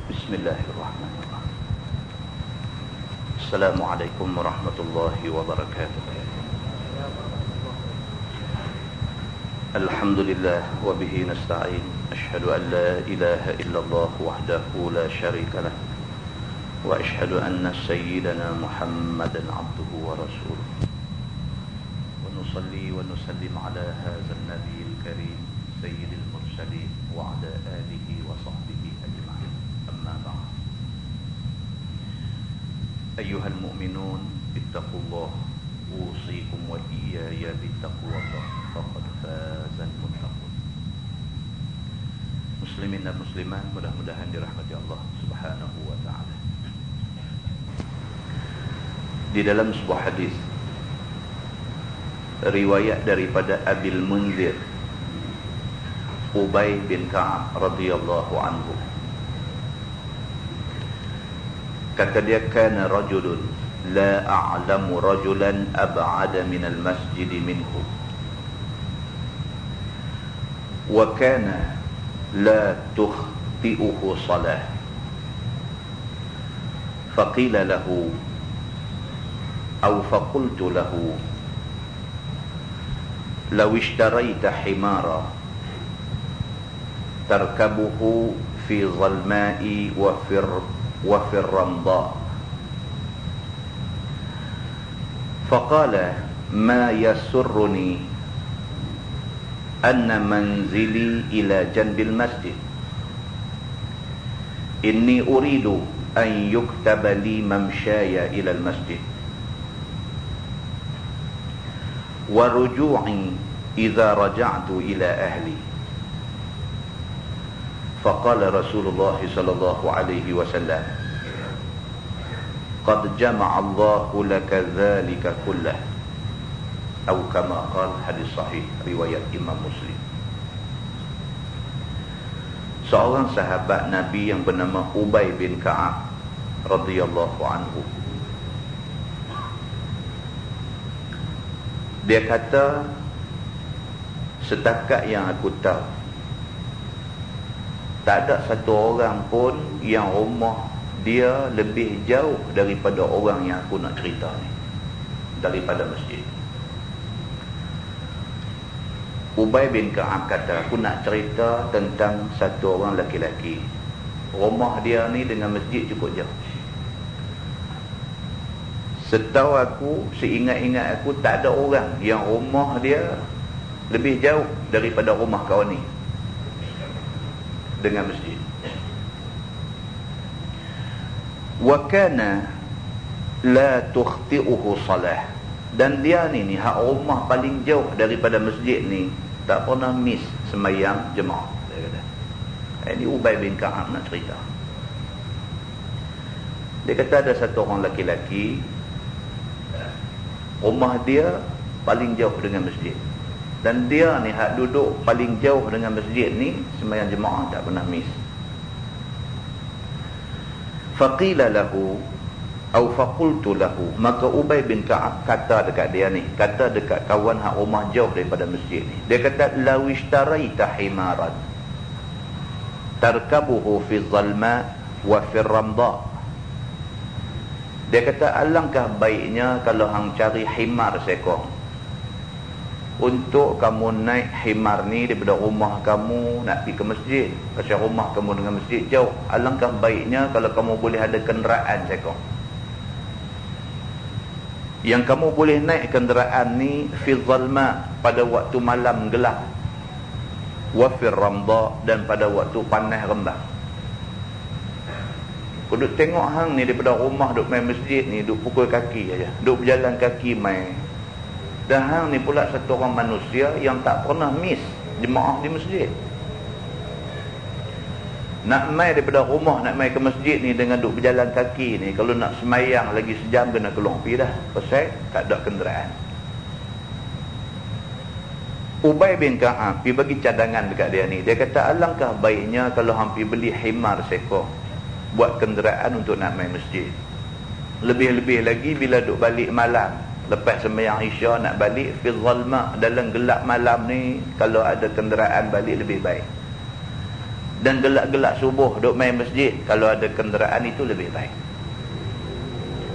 Bismillahirrahmanirrahim. Assalamualaikum warahmatullahi wabarakatuh. Alhamdulillah wa bihi nasta'in. Ashhadu an la ilaha illallah wahdahu la syarika lah. Wa ashhadu anna sayyidana Muhammadan abduhu wa rasuluh. Wa nusalli wa nusallim ala hadzal nabiyil karim sayyidil mursalin wa ala alihi wa sahbihi ajma'in. Amma ba'd. Ayyuhal mu'minun ittaqullah usikum wa iyaya bittaqwallah faqad fazal muttaqun. Muslimin dan muslimat, mudah-mudahan dirahmati Allah Subhanahu wa taala. Di dalam sebuah hadis riwayat daripada Abil Munzir Ubay bin Ka'ab radhiyallahu anhu, kata dia, kana rajulun la a'lamu rajulan ab'ada minal masjid minhu wa kana la tukhti'uhu salah faqila lahu aw faqultu lahu law ishtarayta himara tarkabuhu fi zalma'i wa في الرمضاء فقال ما يسرني أن منزلي إلى جنب المسجد إني أريد أن يكتب لي ممشاي إلى المسجد ورجوعي إذا رجعت إلى أهلي. فقال رسول الله صلى الله عليه وسلم قد جمع الله لك ذلك كله أو كما قال. Hadis sahih riwayat Imam Muslim. Seorang sahabat Nabi yang bernama Ubay bin Ka'ab radhiyallahu anhu, dia kata, setakat yang aku tahu, tak ada satu orang pun yang rumah dia lebih jauh daripada orang yang aku nak cerita ni, daripada masjid. Ubay bin Ka'ab kata, aku nak cerita tentang satu orang lelaki. Rumah dia ni dengan masjid cukup jauh. Setahu aku, seingat-ingat aku, tak ada orang yang rumah dia lebih jauh daripada rumah kau ni dengan masjid. Wa kana la tukhti'uhu salah, dan dia ni hak rumah paling jauh daripada masjid ni tak pernah miss sembahyang jemaah, dia kata. Ini Ubay bin Ka'ab nak cerita. Dia kata ada satu orang lelaki, rumah dia paling jauh dengan masjid, dan dia ni hak duduk paling jauh dengan masjid ni, sembahyang jemaah tak pernah miss. Faqila lahu aw faqultu lahu, maka Ubay bin Ka'ab kata dekat dia ni, kata dekat kawan hak rumah jauh daripada masjid ni, dia kata, law ishtaraita himaran tarkabuhu fi zalma wa fi ramda. Dia kata, alangkah baiknya kalau hang cari himar seekor untuk kamu naik himar ni daripada rumah kamu nak pergi ke masjid. Pasal rumah kamu dengan masjid jauh. Alangkah baiknya kalau kamu boleh ada kenderaan seekor, yang kamu boleh naik kenderaan ni fi zalma, pada waktu malam gelap, wa fi ramda, dan pada waktu panas rembang. Kau duk tengok hang ni daripada rumah duk main masjid ni, duk pukul kaki aja, duk berjalan kaki main. Dan hang ni pula satu orang manusia yang tak pernah miss jemaah di masjid. Nak mai daripada rumah nak mai ke masjid ni dengan duk berjalan kaki ni, kalau nak semayang lagi sejam kena keluar pergi dah, pasal tak ada kenderaan. Ubay bin Ka'ab pergi bagi cadangan dekat dia ni. Dia kata, alangkah baiknya kalau hampir beli himar seekor buat kenderaan untuk nak mai masjid. Lebih-lebih lagi bila duk balik malam, lepas sembahyang Isya nak balik fi zalma, dalam gelap malam ni, kalau ada kenderaan balik lebih baik. Dan gelak-gelak subuh duk main masjid, kalau ada kenderaan itu lebih baik.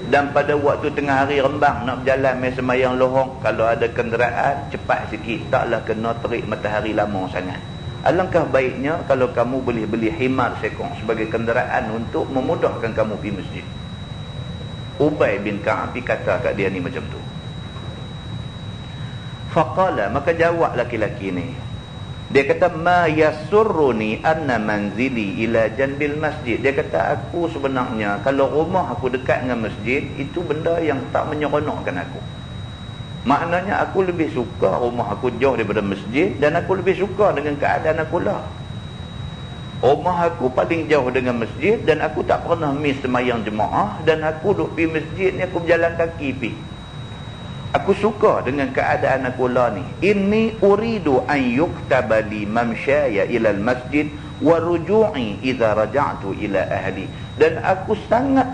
Dan pada waktu tengah hari rembang nak berjalan main sembahyang lohong, kalau ada kenderaan cepat sikit, taklah kena terik matahari lama sangat. Alangkah baiknya kalau kamu boleh beli himar sekong sebagai kenderaan untuk memudahkan kamu pergi masjid. Ubay bin Ka'ab kata kat dia ni macam tu. Faqala, maka jawab laki-laki ni, dia kata, ma yasurruni anna manzili ila janbil masjid. Dia kata, aku sebenarnya kalau rumah aku dekat dengan masjid, itu benda yang tak menyeronokkan aku. Maknanya aku lebih suka rumah aku jauh daripada masjid, dan aku lebih suka dengan keadaan aku lah. Rumah aku paling jauh dengan masjid, dan aku tak pernah miss sembahyang jemaah, dan aku duduk pergi masjid ni aku berjalan kaki pergi. Aku suka dengan keadaan aku lah ni. Inni uridu an yuktaba li mamsyaya ila al-masjid wa ruju'i idza raja'tu ila ahli. Dan aku sangat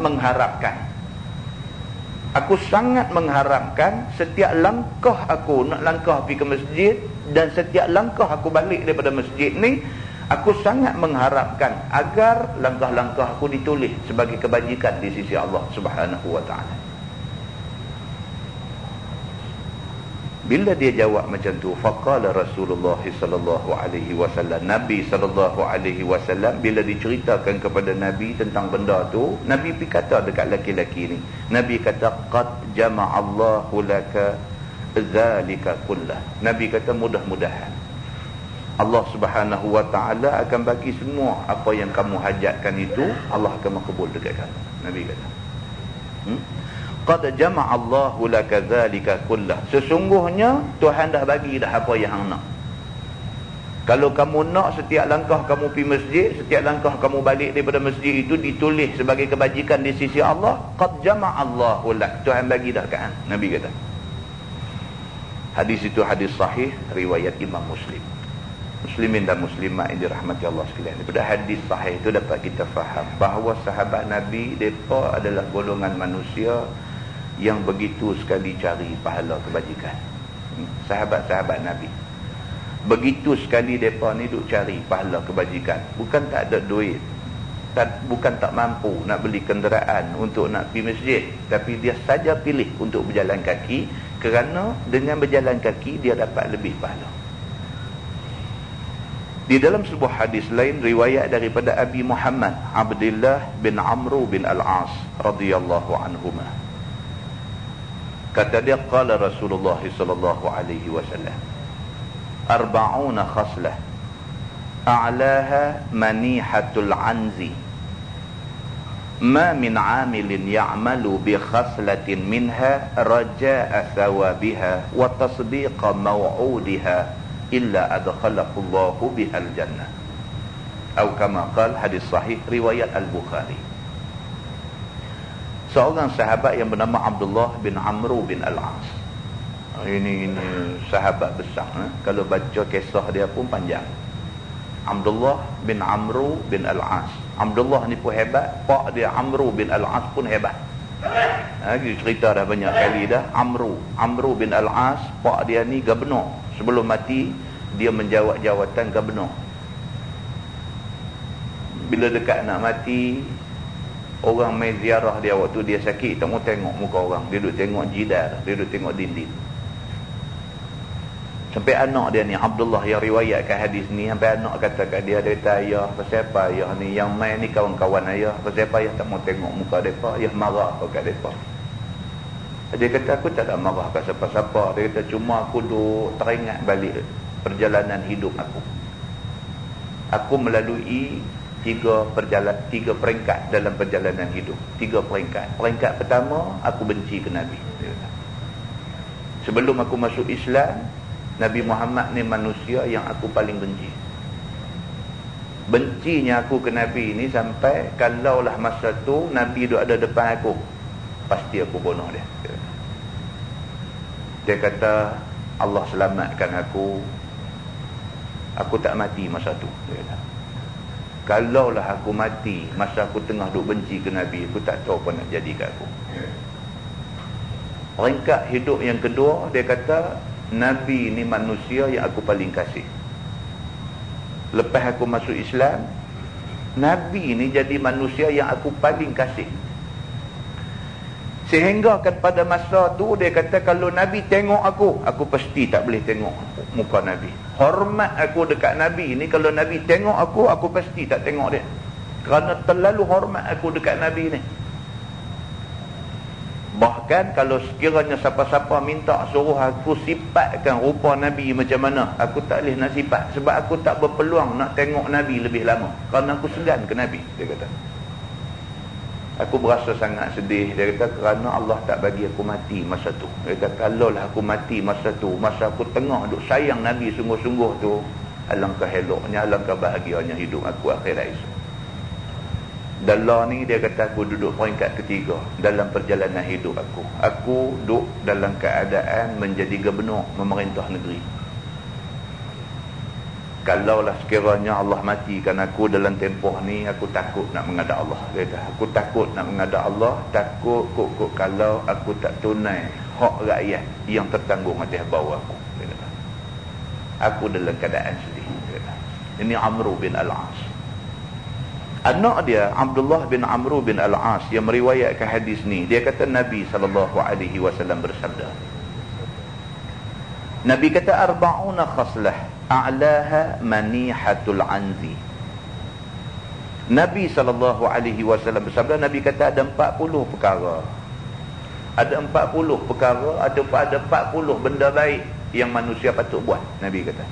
mengharapkan setiap langkah aku nak langkah pergi ke masjid, dan setiap langkah aku balik daripada masjid ni, aku sangat mengharapkan agar langkah-langkah aku ditulis sebagai kebajikan di sisi Allah Subhanahu wa taala. Bila dia jawab macam tu, faqala Rasulullah sallallahu alaihi wasallam, Nabi sallallahu alaihi wasallam bila diceritakan kepada Nabi tentang benda tu, Nabi pergi kata dekat laki-laki ni, Nabi kata, qad jama'allahu laka zalika kullah. Nabi kata, mudah-mudahan Allah Subhanahu wa taala akan bagi semua apa yang kamu hajatkan itu, Allah akan makbul dekat kamu. Nabi kata, qad jama'allahu laka dzalika kullah. Sesungguhnya Tuhan dah bagi dah apa yang hang nak. Kalau kamu nak setiap langkah kamu pergi masjid, setiap langkah kamu balik daripada masjid itu ditulis sebagai kebajikan di sisi Allah, qad jama'allahu lak. Tuhan bagi dah kan, Nabi kata. Hadis itu hadis sahih riwayat Imam Muslim. Muslimin dan muslimat yang dirahmati Allah sekalian. Daripada hadis sahih itu dapat kita faham bahawa sahabat Nabi mereka adalah golongan manusia yang begitu sekali cari pahala kebajikan. Sahabat-sahabat Nabi begitu sekali mereka ni duk cari pahala kebajikan. Bukan tak ada duit, bukan tak mampu nak beli kenderaan untuk nak pergi masjid, tapi dia saja pilih untuk berjalan kaki, kerana dengan berjalan kaki dia dapat lebih pahala. Di dalam sebuah hadis lain riwayat daripada Abi Muhammad Abdullah bin Amr bin Al-As radhiyallahu anhuma, kata dia, qala Rasulullah sallallahu alaihi wasallam, 40 khaslah a'laha manihatul anzi, ma min 'amilin ya'malu bi khaslatin minha raja'a thawabiha wa tasdiqa maw'udiha illa adkhalahu Allahu bihal jannah. Atau kama qala, hadis sahih riwayat Al-Bukhari. Seorang sahabat yang bernama Abdullah bin Amr bin Al-As. Ini sahabat besar. Kalau baca kisah dia pun panjang. Abdullah bin Amr bin Al-As. Abdullah ni pun hebat, pak dia Amr bin Al-As pun hebat. Cerita dah banyak kali dah. Amr bin Al-As, pak dia ni gubernur. Sebelum mati dia menjawat jawatan gubernur. Bila dekat nak mati, orang mai ziarah dia waktu dia sakit, tak mau tengok muka orang, dia duduk tengok jidar, dia duduk tengok dinding. Sampai anak dia ni, Abdullah yang riwayatkan hadis ni, sampai anak kata kat dia, dia kata, ayah, pasal apa ayah ni, yang main ni kawan-kawan ayah, pasal apa ayah tak mau tengok muka mereka, ayah marah apa kat mereka. Dia kata, aku tak ada marah kat siapa-siapa. Dia kata, cuma aku duk teringat balik perjalanan hidup aku. Aku melalui tiga peringkat dalam perjalanan hidup. 3 peringkat. Peringkat pertama, aku benci ke Nabi. Dia kata, sebelum aku masuk Islam, Nabi Muhammad ni manusia yang aku paling benci. Bencinya aku ke Nabi ni sampai kalaulah masa tu Nabi duk ada depan aku, pasti aku bunuh dia. Dia kata, Allah selamatkan aku tak mati masa tu. Dia kata, kalaulah aku mati masa aku tengah duk benci ke Nabi, aku tak tahu apa nak jadi kat aku. Peringkat hidup yang kedua, dia kata, Nabi ni manusia yang aku paling kasih. Lepas aku masuk Islam, Nabi ni jadi manusia yang aku paling kasih. Sehingga kan pada masa tu dia kata, kalau Nabi tengok aku pasti tak boleh tengok muka Nabi. Hormat aku dekat Nabi ni, kalau Nabi tengok aku pasti tak tengok dia. Kerana terlalu hormat aku dekat Nabi ni. Bahkan kalau sekiranya siapa-siapa minta suruh aku sifatkan rupa Nabi macam mana, aku tak boleh nak sifat. Sebab aku tak berpeluang nak tengok Nabi lebih lama. Kerana aku segan ke Nabi, dia kata. Aku berasa sangat sedih. Dia kata kerana Allah tak bagi aku mati masa tu. Dia kata kalaulah aku mati masa tu, masa aku tengah duk sayang Nabi sungguh-sungguh tu, alangkah eloknya, alangkah bahagianya hidup aku akhirat esok. Dalam ni dia kata aku duduk peringkat ketiga dalam perjalanan hidup aku. Aku duduk dalam keadaan menjadi gubernur memerintah negeri. Kalaulah sekiranya Allah matikan aku dalam tempoh ni, aku takut nak menghadap Allah. Dia kata, aku takut nak menghadap Allah, takut kok kalau aku tak tunai hak rakyat yang tertanggung atas bawah aku. Dia kata, aku dalam keadaan sedih. Dia kata. Ini Amru bin Al-As. Anak dia Abdullah bin Amru bin Al-As yang meriwayatkan hadis ni, dia kata Nabi SAW bersabda, Nabi kata 40 khaslah a'laha manihatul anzi. Nabi SAW bersabda, Nabi kata ada 40 perkara. Ada 40 perkara, ada 40 benda baik yang manusia patut buat. Nabi kata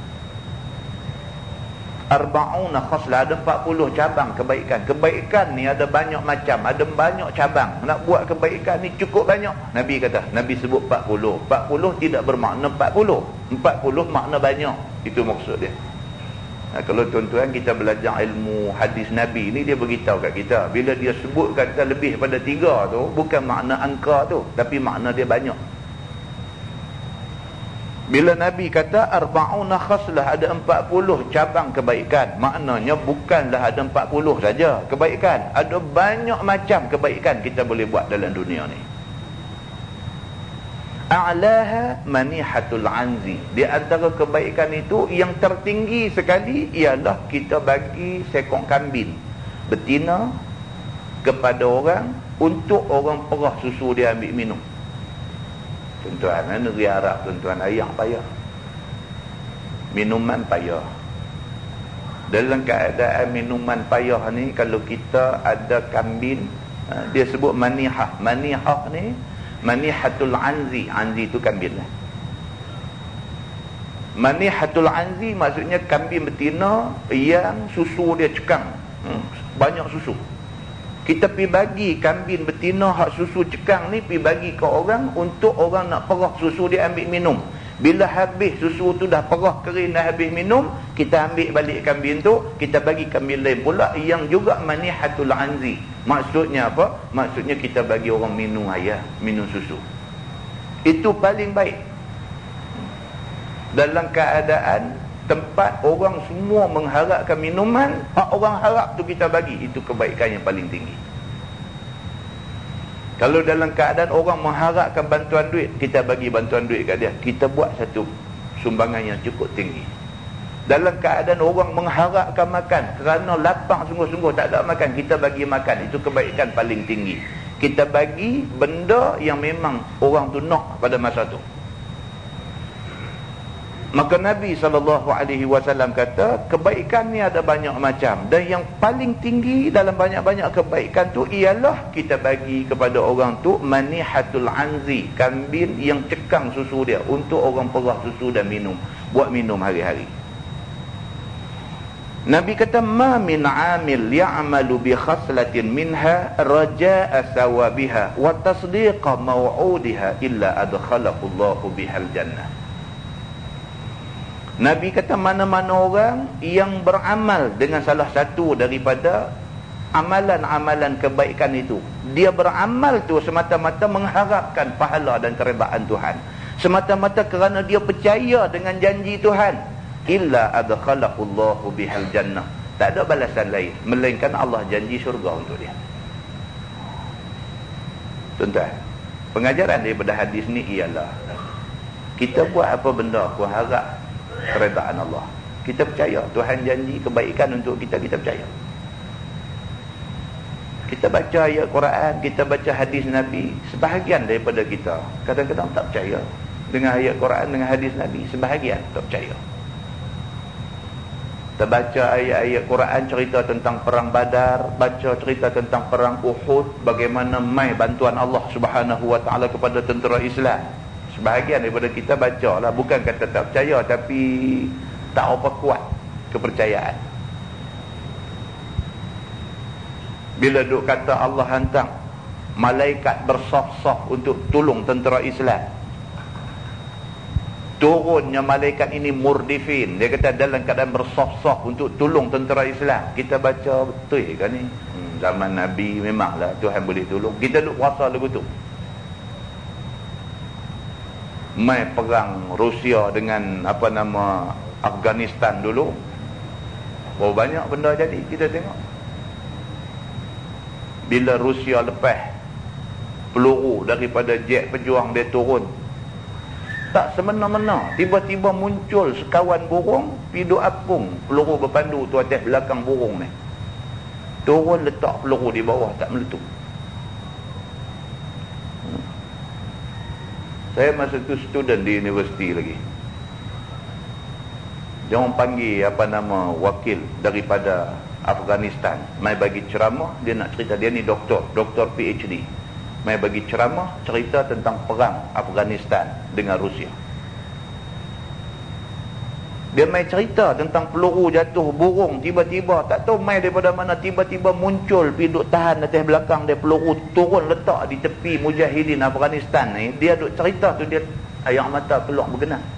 40 khaslah, ada 40 cabang kebaikan. Kebaikan ni ada banyak macam, ada banyak cabang. Nak buat kebaikan ni cukup banyak. Nabi kata, Nabi sebut 40. 40 tidak bermakna 40. 40 makna banyak. Itu maksud dia. Kalau tuan-tuan kita belajar ilmu hadis Nabi ni, dia beritahu kat kita, bila dia sebut kata lebih pada 3 tu, bukan makna angka tu, tapi makna dia banyak. Bila Nabi kata 40 khaslah, ada 40 cabang kebaikan, maknanya bukanlah ada 40 saja kebaikan, ada banyak macam kebaikan kita boleh buat dalam dunia ni. A'laha manihatul anzi, di antara kebaikan itu yang tertinggi sekali ialah kita bagi seekor kambing betina kepada orang untuk orang perah susu dia ambil minum. Tuan-tuan, negeri Arab tuan-tuan, air payah, minuman payah. Dalam keadaan minuman payah ni, kalau kita ada kambing, dia sebut manihah. Manihah ni manihatul anzi. Anzi tu kambing lah. Manihatul anzi maksudnya kambing betina yang susu dia cekang, banyak susu. Kita pergi bagi kambing betina hak susu cekang ni, pergi bagi ke orang untuk orang nak perah susu dia ambil minum. Bila habis susu tu dah perah kering, dah habis minum, kita ambil balik kambing tu, kita bagi kambing lain pula yang juga manihatul anzi. Maksudnya apa? Maksudnya kita bagi orang minum air, minum susu. Itu paling baik. Dalam keadaan tempat orang semua mengharapkan minuman, hak orang harap tu kita bagi, itu kebaikan yang paling tinggi. Kalau dalam keadaan orang mengharapkan bantuan duit, kita bagi bantuan duit kat dia, kita buat satu sumbangan yang cukup tinggi. Dalam keadaan orang mengharapkan makan, kerana lapang sungguh-sungguh tak ada makan, kita bagi makan, itu kebaikan paling tinggi. Kita bagi benda yang memang orang tu nak pada masa tu. Maka Nabi SAW kata, kebaikan ni ada banyak macam, dan yang paling tinggi dalam banyak-banyak kebaikan tu ialah kita bagi kepada orang tu manihatul anzi, kambing yang cekang susu dia untuk orang perah susu dan minum, buat minum hari-hari. Nabi kata, ma min amil ya'malu bi khaslatin minha raja'a sawabiha wa tasdiqa maw'udiha illa adkhalahu Allahu bihal jannah. Nabi kata, mana-mana orang yang beramal dengan salah satu daripada amalan-amalan kebaikan itu, dia beramal tu semata-mata mengharapkan pahala dan keredaan Tuhan, semata-mata kerana dia percaya dengan janji Tuhan, illa adkhalahu Allahu bihal jannah, tak ada balasan lain melainkan Allah janji syurga untuk dia. Tuan-tuan, pengajaran daripada hadis ni ialah, kita buat apa benda aku harap keredaan Allah. Kita percaya Tuhan janji kebaikan untuk kita, kita percaya. Kita baca ayat Quran, kita baca hadis Nabi, sebahagian daripada kita kadang-kadang tak percaya dengan ayat Quran, dengan hadis Nabi. Sebahagian tak percaya. Kita baca ayat-ayat Quran cerita tentang perang Badar, baca cerita tentang perang Uhud, bagaimana mai bantuan Allah Subhanahu Wa Taala kepada tentera Islam. Sebahagian daripada kita baca lah, bukan kata tak percaya, tapi tak apa kuat kepercayaan. Bila duk kata Allah hantar malaikat bersaf-saf untuk tolong tentera Islam, turunnya malaikat ini murdifin, dia kata dalam keadaan bersaf-saf untuk tolong tentera Islam. Kita baca betul kan ni, zaman Nabi memanglah Tuhan boleh tolong. Kita duk puasa lagu tu, mai perang Rusia dengan apa nama Afghanistan dulu, berapa banyak benda jadi kita tengok. Bila Rusia lepas peluru daripada jet pejuang dia turun, tak semena-mena tiba-tiba muncul sekawan burung piduk apung peluru berpandu tu atas belakang burung ni, turun letak peluru di bawah, tak meletup. Saya masa tu student di universiti lagi, dia orang panggil apa nama wakil daripada Afghanistan, mai bagi ceramah. Dia nak cerita, dia ni doktor PhD, mai bagi ceramah cerita tentang perang Afghanistan dengan Rusia. Dia mai cerita tentang peluru jatuh burung, tiba-tiba tak tahu mai daripada mana, tiba-tiba muncul piduk tahan atas belakang dia, peluru turun letak di tepi mujahidin Afghanistan ni. Dia duk cerita tu, dia air mata keluar bergenang.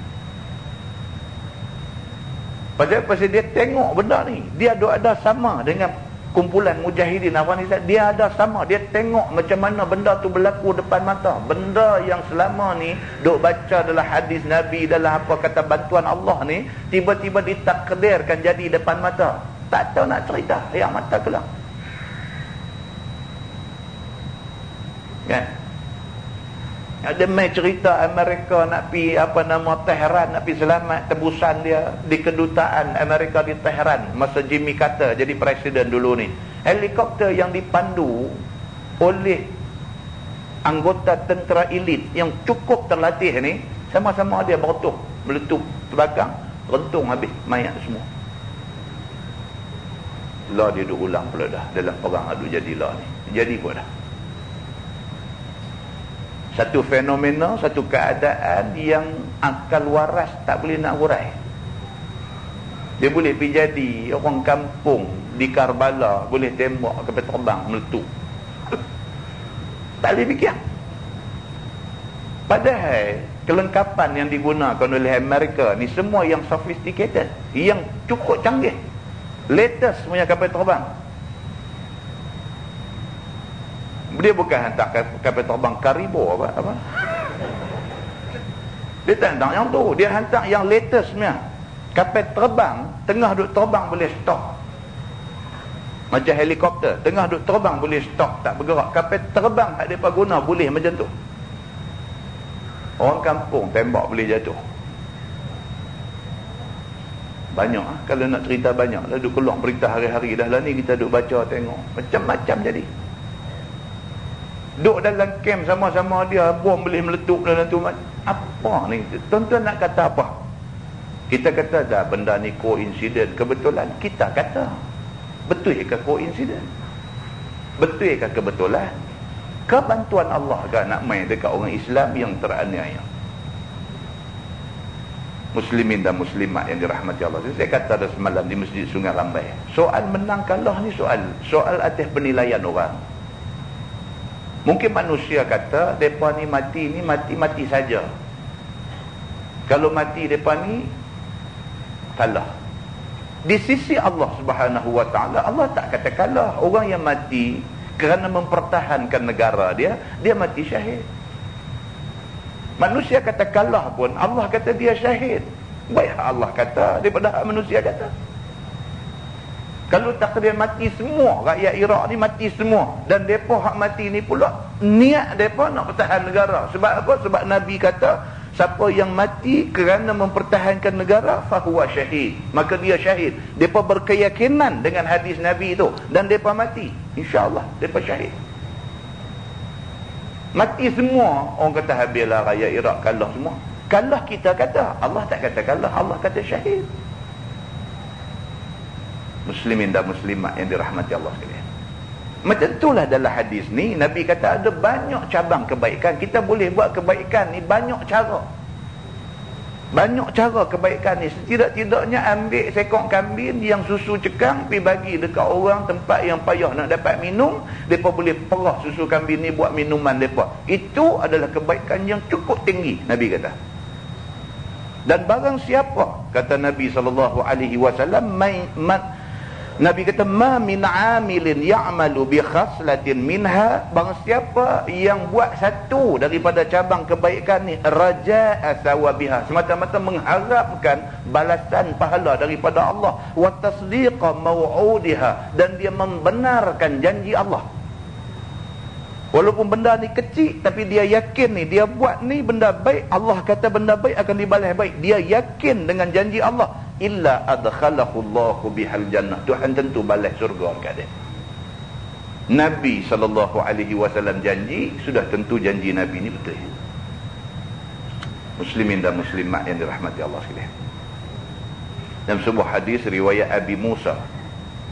Pasal dia tengok benda ni, dia ada sama dengan kumpulan mujahidin Afghanistan. Dia ada sama, dia tengok macam mana benda tu berlaku depan mata. Benda yang selama ni duk baca dalam hadis Nabi, dalam apa kata bantuan Allah ni, tiba-tiba ditakdirkan jadi depan mata. Tak tahu nak cerita, air mata keluar kan. Ada mai cerita Amerika nak pi apa nama Tehran, nak pi selamat tebusan dia di kedutaan Amerika di Tehran masa Jimmy Carter jadi presiden dulu ni. Helikopter yang dipandu oleh anggota tentera elit yang cukup terlatih ni, sama-sama dia berutuh meletup terbakar, rentung habis mayat semua. Lah dia duk ulang pula dah dalam perang adu jadilah ni. Jadi pun dah satu fenomena, satu keadaan yang akal waras tak boleh nak urai. Dia boleh pergi jadi orang kampung di Karbala, boleh tembak kapal terbang meletup. Tak boleh fikir. Padahal kelengkapan yang digunakan oleh Amerika ni semua yang sophisticated, yang cukup canggih, latest punya kapal terbang. Dia bukan hantar kapal terbang Karibo apa. Dia tak hantar yang tu, dia hantar yang latest punya. Kapal terbang tengah duk terbang boleh stop. Macam helikopter tengah duk terbang boleh stop, tak bergerak. Kapal terbang hak depa guna boleh macam tu. Orang kampung tembak boleh jatuh. Banyak kalau nak cerita banyak lah, duk keluar berita hari-hari dah lah ni, kita duk baca tengok macam-macam jadi. Duk dalam kem sama-sama dia, bom boleh meletup dalam tu. Apa ni? Tuan-tuan nak kata apa? Kita kata dah benda ni koinsiden, kebetulan. Kita kata betul ke koinsiden? Betul ke kebetulan? Kebantuan Allah ke nak main dekat orang Islam yang teraniaya? Muslimin dan muslimat yang dirahmati Allah. Saya kata dah semalam di Masjid Sungai Rambai, soal menang kalah ni soal atas penilaian orang. Mungkin manusia kata depa ni mati saja. Kalau mati depa ni kalah. Di sisi Allah Subhanahu Wa Taala, Allah tak kata kalah. Orang yang mati kerana mempertahankan negara dia mati syahid. Manusia kata kalah pun Allah kata dia syahid. Baik Allah kata daripada manusia kata. Kalau takdir mati semua, rakyat Iraq ni mati semua, dan depa hak mati ni pula niat depa nak pertahan negara. Sebab apa? Sebab Nabi kata Siapa yang mati kerana mempertahankan negara, fahuwa syahid, maka dia syahid. Mereka berkeyakinan dengan hadis Nabi itu, dan mereka mati, insya-Allah mereka syahid. Mati semua, orang kata habislah rakyat Iraq kalah semua. Kalah kita kata, Allah tak kata kalah, Allah kata syahid. Muslimin dan muslimat yang dirahmati Allah sekalian, macam itulah dalam hadis ni Nabi kata ada banyak cabang kebaikan. Kita boleh buat kebaikan ni banyak cara. Banyak cara kebaikan ni. Setidak-tidaknya ambil sekok kambing yang susu cekang, pergi bagi dekat orang tempat yang payah nak dapat minum, mereka boleh perah susu kambing ni buat minuman mereka. Itu adalah kebaikan yang cukup tinggi, Nabi kata. Dan barang siapa, kata Nabi SAW, Nabi kata, ma min amilin ya'malu bi khaslatin minha, barang siapa yang buat satu daripada cabang kebaikan ni, raja'a sawabiha, semata-mata mengharapkan balasan pahala daripada Allah, wa tasdiqa maw'udiha, dan dia membenarkan janji Allah. Walaupun benda ni kecil, tapi dia yakin ni, dia buat ni benda baik, Allah kata benda baik akan dibalas baik, dia yakin dengan janji Allah, illa adkhalahu Allahu bihal jannah, Tuhan tentu balas surga dekat dia. Nabi SAW janji, sudah tentu janji Nabi ni betul. Muslimin dan muslimat yang dirahmati Allah sekalian, dalam sebuah hadis riwayat Abi Musa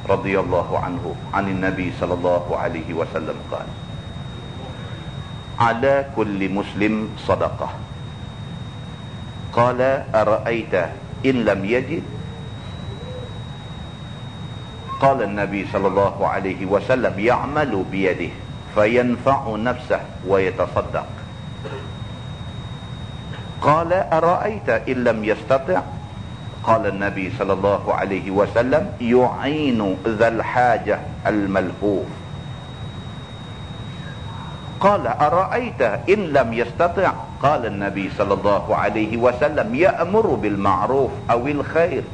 radhiyallahu anhu anin Nabi SAW qala, ala kulli muslim sadaqah. Qala ara'aita in lam yajid? Qala an-nabi sallallahu alaihi wasallam ya'malu biyadihi fayanfa'u nafsahu wa yatasaddaq. Qala ara'aita in lam yastati'? Qala an-nabi sallallahu alaihi wasallam yu'inu dhal hajah al-malhuf. Qala ara'aita in lam yastati'? Qala an-nabi sallallahu alaihi wasallam ya'muru bil ma'ruf awil khair.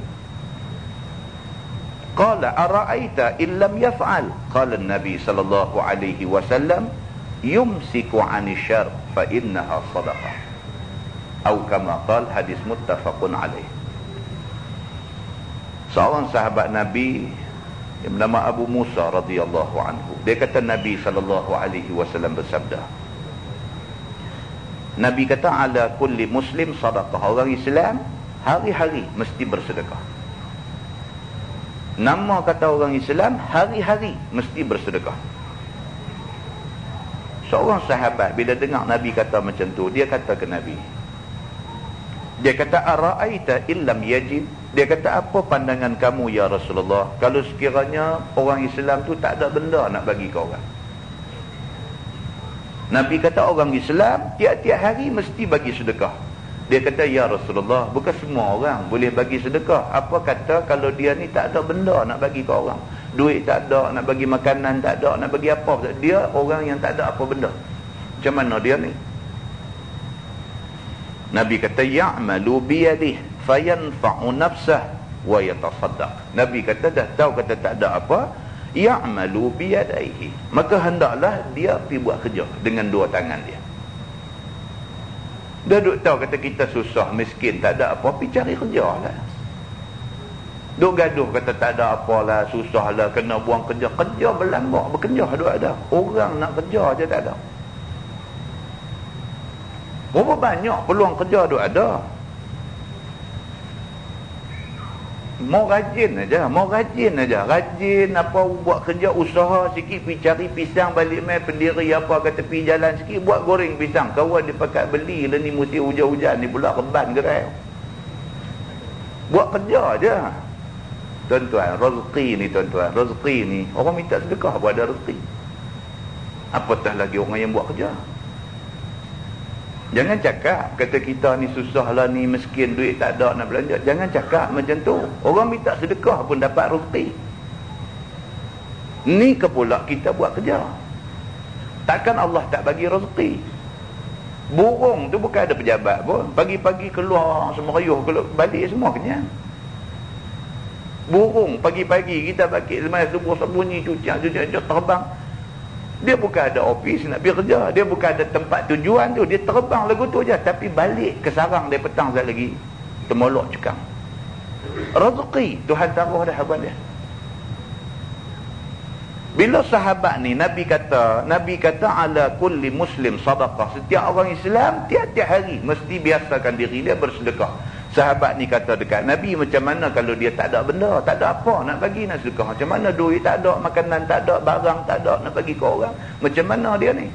Qala ara'aita in lam yaf'al? Qala an-nabi sallallahu alaihi wasallam yumsiku 'anil syarr fa innaha sadaqah. Atau kama qala, hadis muttafaqun alaih. Seorang sahabat Nabi yang bernama Abu Musa radhiyallahu anhu, dia kata Nabi SAW bersabda, Nabi kata, ala kulli muslim sadaqah, orang Islam hari-hari mesti bersedekah. Nama kata orang Islam hari-hari mesti bersedekah. Seorang sahabat bila dengar Nabi kata macam tu, dia kata ke Nabi, dia kata, ara'aita illam yajid? Dia kata, apa pandangan kamu ya Rasulullah kalau sekiranya orang Islam tu tak ada benda nak bagi ke orang? Nabi kata, orang Islam tiap-tiap hari mesti bagi sedekah. Dia kata, ya Rasulullah, bukan semua orang boleh bagi sedekah. Apa kata kalau dia ni tak ada benda nak bagi ke orang? Duit tak ada, nak bagi makanan tak ada, nak bagi apa? Dia orang yang tak ada apa benda. Macam mana dia ni? Nabi kata, ya'malu biyadih fayanfa'u nafsah wa yatasaddaq. Nabi kata, dah tahu kata tak ada apa, ya'malu biyadaihi, maka hendaklah dia pergi buat kerja dengan dua tangan dia. Dah duk tahu kata kita susah, miskin, tak ada apa, pergi cari kerja lah. Duk gaduh kata tak ada apalah, susah lah, kena buang kerja. Kerja berlambak, bekerja duk ada. Orang nak kerja je tak ada. Berapa banyak peluang kerja duk ada. Mau rajin aja, rajin apa, buat kerja, usaha sikit, pergi cari pisang balik mai pendiri apa ke tepi jalan sikit, buat goreng pisang. Kawan dia pakai beli lah ni, musim hujan-hujan ni pula reban gerai. Buat kerja aja. Tuan-tuan, rezeki ni tuan-tuan, rezeki ni orang minta sedekah buat ada rezeki. Apatah lagi orang yang buat kerja. Jangan cakap kata kita ni susah lah ni, miskin, duit tak ada nak belanja. Jangan cakap macam tu. Orang minta sedekah pun dapat rezeki. Ni ke pula kita buat kerja. Takkan Allah tak bagi rezeki? Burung tu bukan ada pejabat pun. Pagi-pagi keluar semerayuh, balik semua kenyang. Burung pagi-pagi kita balik semalam subuh sembunyi cucian terbang. Dia bukan ada ofis nak pergi kerja, dia bukan ada tempat tujuan tu, dia terbang lagu tu je, tapi balik ke sarang dia petang sekali lagi termolok cekang. Rezeki Tuhan taruh dah abang dia. Bila sahabat ni Nabi kata ala kulli muslim sadaqah, setiap orang Islam tiap-tiap hari mesti biasakan diri dia bersedekah. Sahabat ni kata dekat Nabi, macam mana kalau dia tak ada benda, tak ada apa nak bagi, nak sedekah? Macam mana duit tak ada, makanan tak ada, barang tak ada nak bagi ke orang? Macam mana dia ni?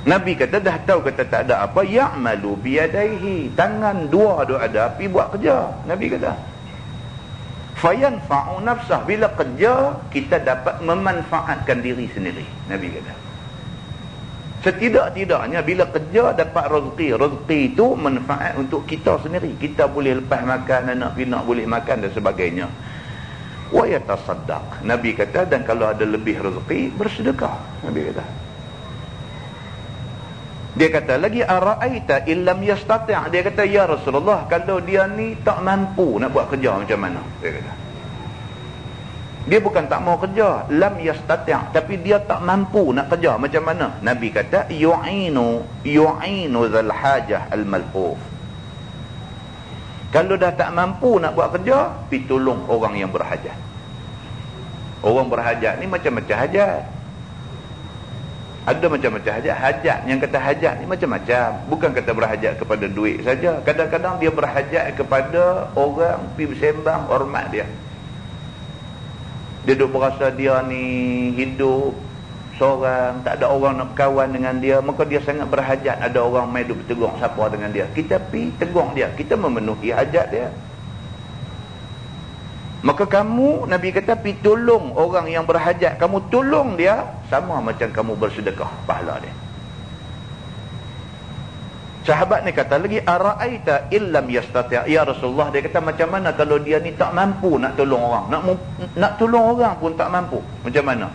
Nabi kata, dah tahu kata tak ada apa, ya'malu biyadaihi, tangan dua ada, pergi buat kerja. Nabi kata, fayanfa'u nafsah, bila kerja kita dapat memanfaatkan diri sendiri. Nabi kata, setidak-tidaknya bila kerja dapat rezeki itu manfaat untuk kita sendiri. Kita boleh lepas makan, anak pinak boleh makan dan sebagainya. Wa yatasaddaq, Nabi kata, dan kalau ada lebih rezeki bersedekah. Nabi kata, dia kata lagi, ara'aita illam yastati', dia kata, ya Rasulullah, kalau dia ni tak mampu nak buat kerja macam mana? Dia kata, dia bukan tak mau kerja, lam yastati', tapi dia tak mampu nak kerja macam mana? Nabi kata, yu'inu zal hajah al malhuf. Kalau dah tak mampu nak buat kerja, pergi tolong orang yang berhajat. Orang berhajat ni macam-macam hajat. Ada macam-macam hajat. Hajat, yang kata hajat ni macam-macam. Bukan kata berhajat kepada duit saja. Kadang-kadang dia berhajat kepada orang pergi bersembang hormat dia. Dia duk berasa dia ni hidup seorang, tak ada orang nak berkawan dengan dia, maka dia sangat berhajat ada orang mai duk bertegur siapa dengan dia. Kita pi tegur dia, kita memenuhi hajat dia. Maka kamu, Nabi kata, pi tolong orang yang berhajat, kamu tolong dia sama macam kamu bersedekah pahala dia. Sahabat ni kata lagi, ara'aita illam yastati', ya Rasulullah, dia kata, macam mana kalau dia ni tak mampu nak tolong orang, nak tolong orang pun tak mampu, macam mana?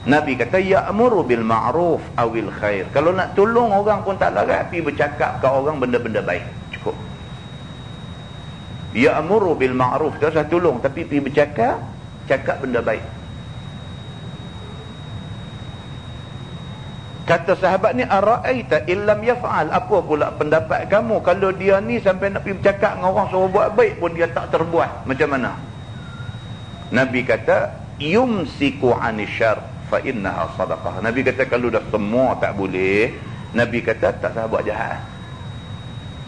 Nabi kata, ya'muru bil ma'ruf awil khair. Kalau nak tolong orang pun tak larat, pergi bercakap ke orang benda-benda baik, cukup. Ya'muru bil ma'ruf, tak usah tolong, tapi pergi cakap benda baik. Kata sahabat ni, ara'aita illam yaf'al, apa pula pendapat kamu kalau dia ni sampai nak pergi bercakap dengan orang suruh buat baik pun dia tak terbuat, macam mana? Nabi kata, yumsiku 'anil syarr fa innaha sadaqah. Nabi kata, kalau dah semua tak boleh, Nabi kata, tak sah buat jahat.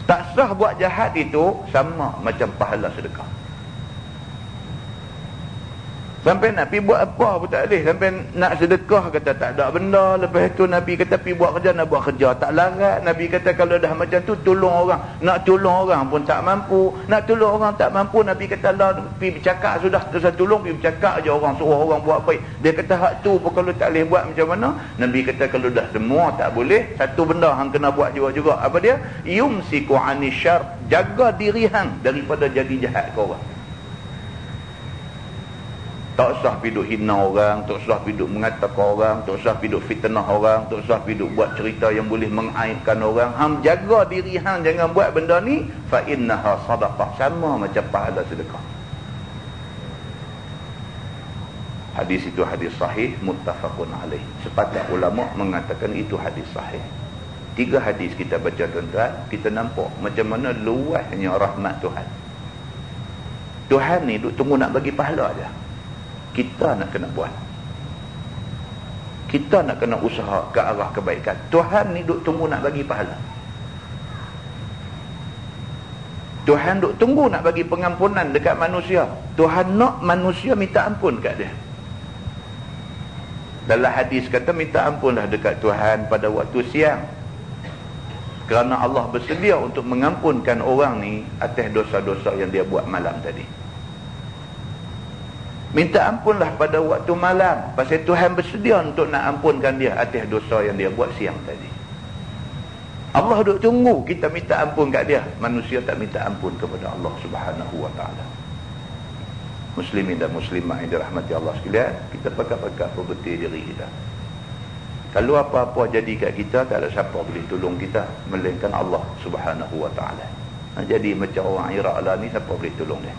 Tak sah buat jahat itu sama macam pahala sedekah. Sampai nak pergi buat apa pun tak boleh. Sampai nak sedekah kata tak ada benda. Lepas tu Nabi kata pergi buat kerja, nak buat kerja tak larat. Nabi kata kalau dah macam tu tolong orang. Nak tolong orang pun tak mampu. Nak tolong orang tak mampu, Nabi kata lah pergi bercakap sudah. Terus tolong pergi bercakap je orang, suruh orang buat baik. Dia kata hak tu pun kalau tak boleh buat macam mana? Nabi kata kalau dah semua tak boleh, satu benda hang kena buat juga. Apa dia? Yumsiku 'anil syarr, jaga diri hang daripada jadi jahat ke orang. Tak usah piduk hina orang, tak usah piduk mengatakan orang, tak usah piduk fitnah orang, tak usah piduk buat cerita yang boleh mengaibkan orang. Hang jaga diri hang, jangan buat benda ni, fa innaha sadaqah, sama macam pahala sedekah. Hadis itu hadis sahih, muttafaqun alaih. Sepakat ulama mengatakan itu hadis sahih. 3 hadis kita baca tuan-tuan, kita nampak macam mana luasnya rahmat Tuhan. Tuhan ni duk tunggu nak bagi pahala aja. Kita nak kena buat. Kita nak kena usaha ke arah kebaikan. Tuhan ni duk tunggu nak bagi pahala. Tuhan duk tunggu nak bagi pengampunan dekat manusia. Tuhan nak manusia minta ampun kat dia. Dalam hadis kata minta ampunlah dekat Tuhan pada waktu siang. Kerana Allah bersedia untuk mengampunkan orang ni atas dosa-dosa yang dia buat malam tadi. Minta ampunlah pada waktu malam, pasal Tuhan bersedia untuk nak ampunkan dia atas dosa yang dia buat siang tadi. Allah duk tunggu kita minta ampun kat dia. Manusia tak minta ampun kepada Allah Subhanahu wa ta'ala. Muslimin dan muslimah yang dirahmati Allah sekalian, kita pakat-pakat perbetul diri kita. Kalau apa-apa jadi kat kita, tak ada siapa boleh tolong kita melainkan Allah Subhanahu wa ta'ala. Jadi macam orang Iraq lah ni, siapa boleh tolong dia?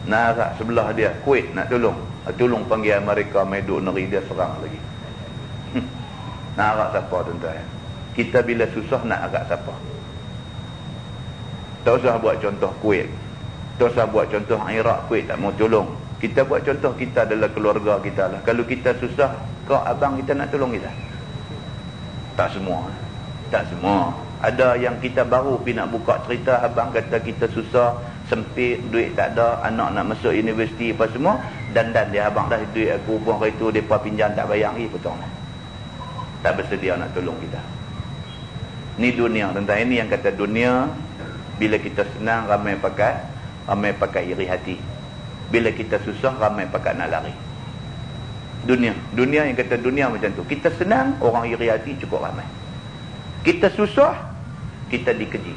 Nak sebelah dia, Kuwait nak tolong. Tolong panggil Amerika, mai duk negeri dia serang lagi. Nak agak siapa tuan-tuan? Kita bila susah nak agak siapa? Tak usah buat contoh Kuwait. Tak usah buat contoh Iraq, Kuwait tak mau tolong. Kita buat contoh kita adalah keluarga kita lah. Kalau kita susah, kau abang kita nak tolong kita? Tak semua. Tak semua. Ada yang kita baru pergi nak buka cerita, abang kata kita susah, sempit, duit tak ada, anak nak masuk universiti apa semua, dan dia abang dah duit aku buang hari tu, mereka pinjam tak bayar lagi, potong lah. Tak bersedia nak tolong kita. Ni dunia tentang ini yang kata dunia. Bila kita senang ramai pakai iri hati. Bila kita susah ramai pakai nak lari. Dunia yang kata dunia macam tu. Kita senang, orang iri hati cukup ramai. Kita susah, kita dikeji.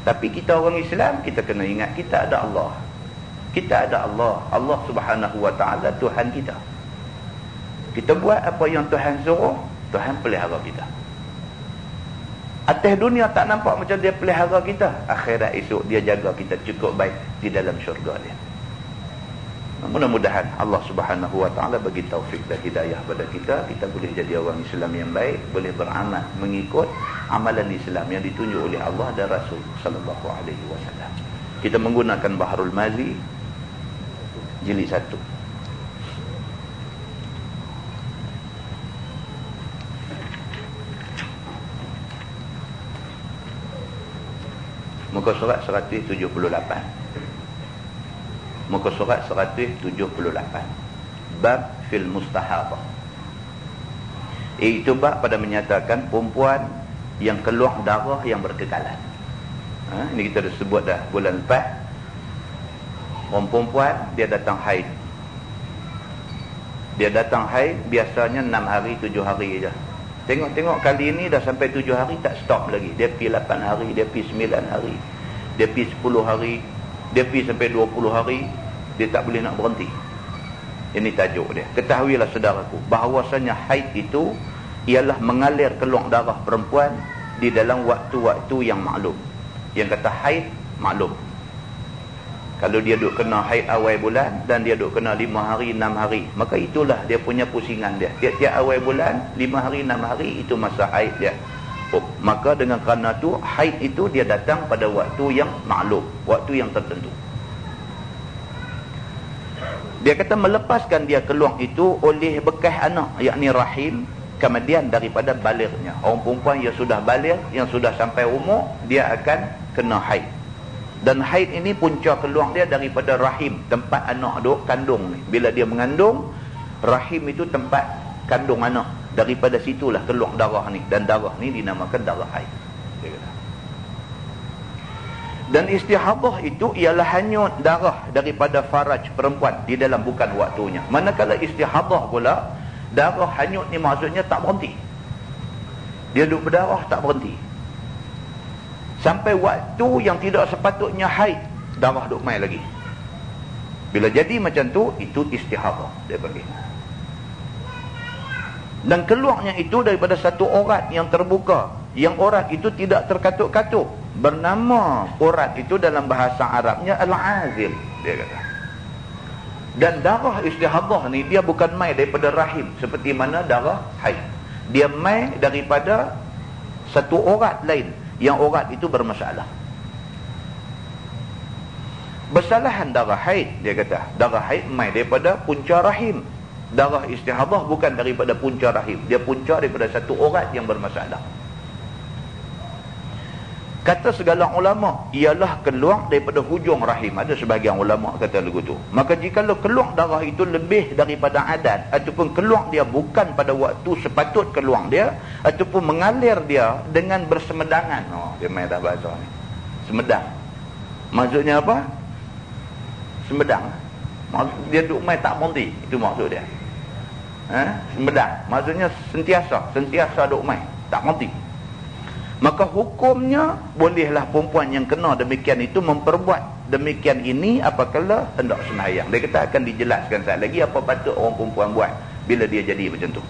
Tapi kita orang Islam, kita kena ingat kita ada Allah. Kita ada Allah. Allah Subhanahu Wa Taala Tuhan kita. Kita buat apa yang Tuhan suruh, Tuhan pelihara kita. Atas dunia tak nampak macam dia pelihara kita. Akhirat esok dia jaga kita cukup baik di dalam syurga dia. Mudah-mudahan Allah Subhanahu Wa Taala bagi taufik dan hidayah pada kita. Kita boleh jadi orang Islam yang baik, boleh beramal mengikut amalan Islam yang ditunjuk oleh Allah dan Rasul sallallahu alaihi wasallam. Kita menggunakan Baharul Mazi jilid 1. Muka surat 178. Muka surat 178. Bab fil mustahadah. Itu bab pada menyatakan perempuan yang keluar darah yang berkekalan. Ini kita dah sebut dah bulan lepas. Orang perempuan dia datang haid. Dia datang haid biasanya 6 hari 7 hari je. Tengok-tengok kali ini dah sampai 7 hari tak stop lagi. Dia pergi 8 hari, dia pergi 9 hari, dia pergi 10 hari, dia pergi sampai 20 hari. Dia tak boleh nak berhenti. Ini tajuk dia. Ketahuilah saudaraku, bahawasanya haid itu ialah mengalir keluar darah perempuan di dalam waktu-waktu yang maklum. Yang kata haid maklum. Kalau dia duk kena haid awal bulan dan dia duk kena 5 hari 6 hari, maka itulah dia punya pusingan dia. Tiap-tiap awal bulan 5 hari 6 hari itu masa haid dia. Maka dengan kerana tu haid itu dia datang pada waktu yang maklum, waktu yang tertentu. Dia kata melepaskan dia keluar itu oleh bekas anak, yakni rahim, kemudian daripada balighnya. Orang perempuan yang sudah baligh, yang sudah sampai umur, dia akan kena haid. Dan haid ini punca keluar dia daripada rahim, tempat anak duk kandung ni. Bila dia mengandung, rahim itu tempat kandung anak. Daripada situlah keluar darah ni. Dan darah ni dinamakan darah haid. Dan istihadah itu ialah hanyut darah daripada faraj perempuan di dalam bukan waktunya. Manakala istihadah pula, darah hanyut ni maksudnya tak berhenti. Dia duk berdarah tak berhenti. Sampai waktu yang tidak sepatutnya haid, darah duk main lagi. Bila jadi macam tu, itu istihadah dia panggil. Dan keluarnya itu daripada satu urat yang terbuka, yang urat itu tidak terkatuk-katuk. Bernama urat itu dalam bahasa Arabnya al-azil, dia kata. Dan darah istihadah ni dia bukan mai daripada rahim seperti mana darah haid. Dia mai daripada satu urat lain, yang urat itu bermasalah. Bersalahan darah haid, dia kata. Darah haid mai daripada punca rahim. Darah istihadah bukan daripada punca rahim. Dia punca daripada satu urat yang bermasalah. Kata segala ulama, ialah keluar daripada hujung rahim. Ada sebahagian ulama kata lagu tu. Maka jikalau keluar darah itu lebih daripada adat, ataupun keluar dia bukan pada waktu sepatut keluar dia, ataupun mengalir dia dengan bersemedangan. Dia main dah bahasa ni. Semedang. Maksudnya apa? Semedang. Dia duk main tak berhenti. Itu maksud dia. Semedang. Maksudnya sentiasa duk main. Tak berhenti. Maka hukumnya bolehlah perempuan yang kena demikian itu memperbuat demikian ini apabila hendak sembahyang. Dia kata akan dijelaskan sekali lagi apa patut orang perempuan buat bila dia jadi macam tu.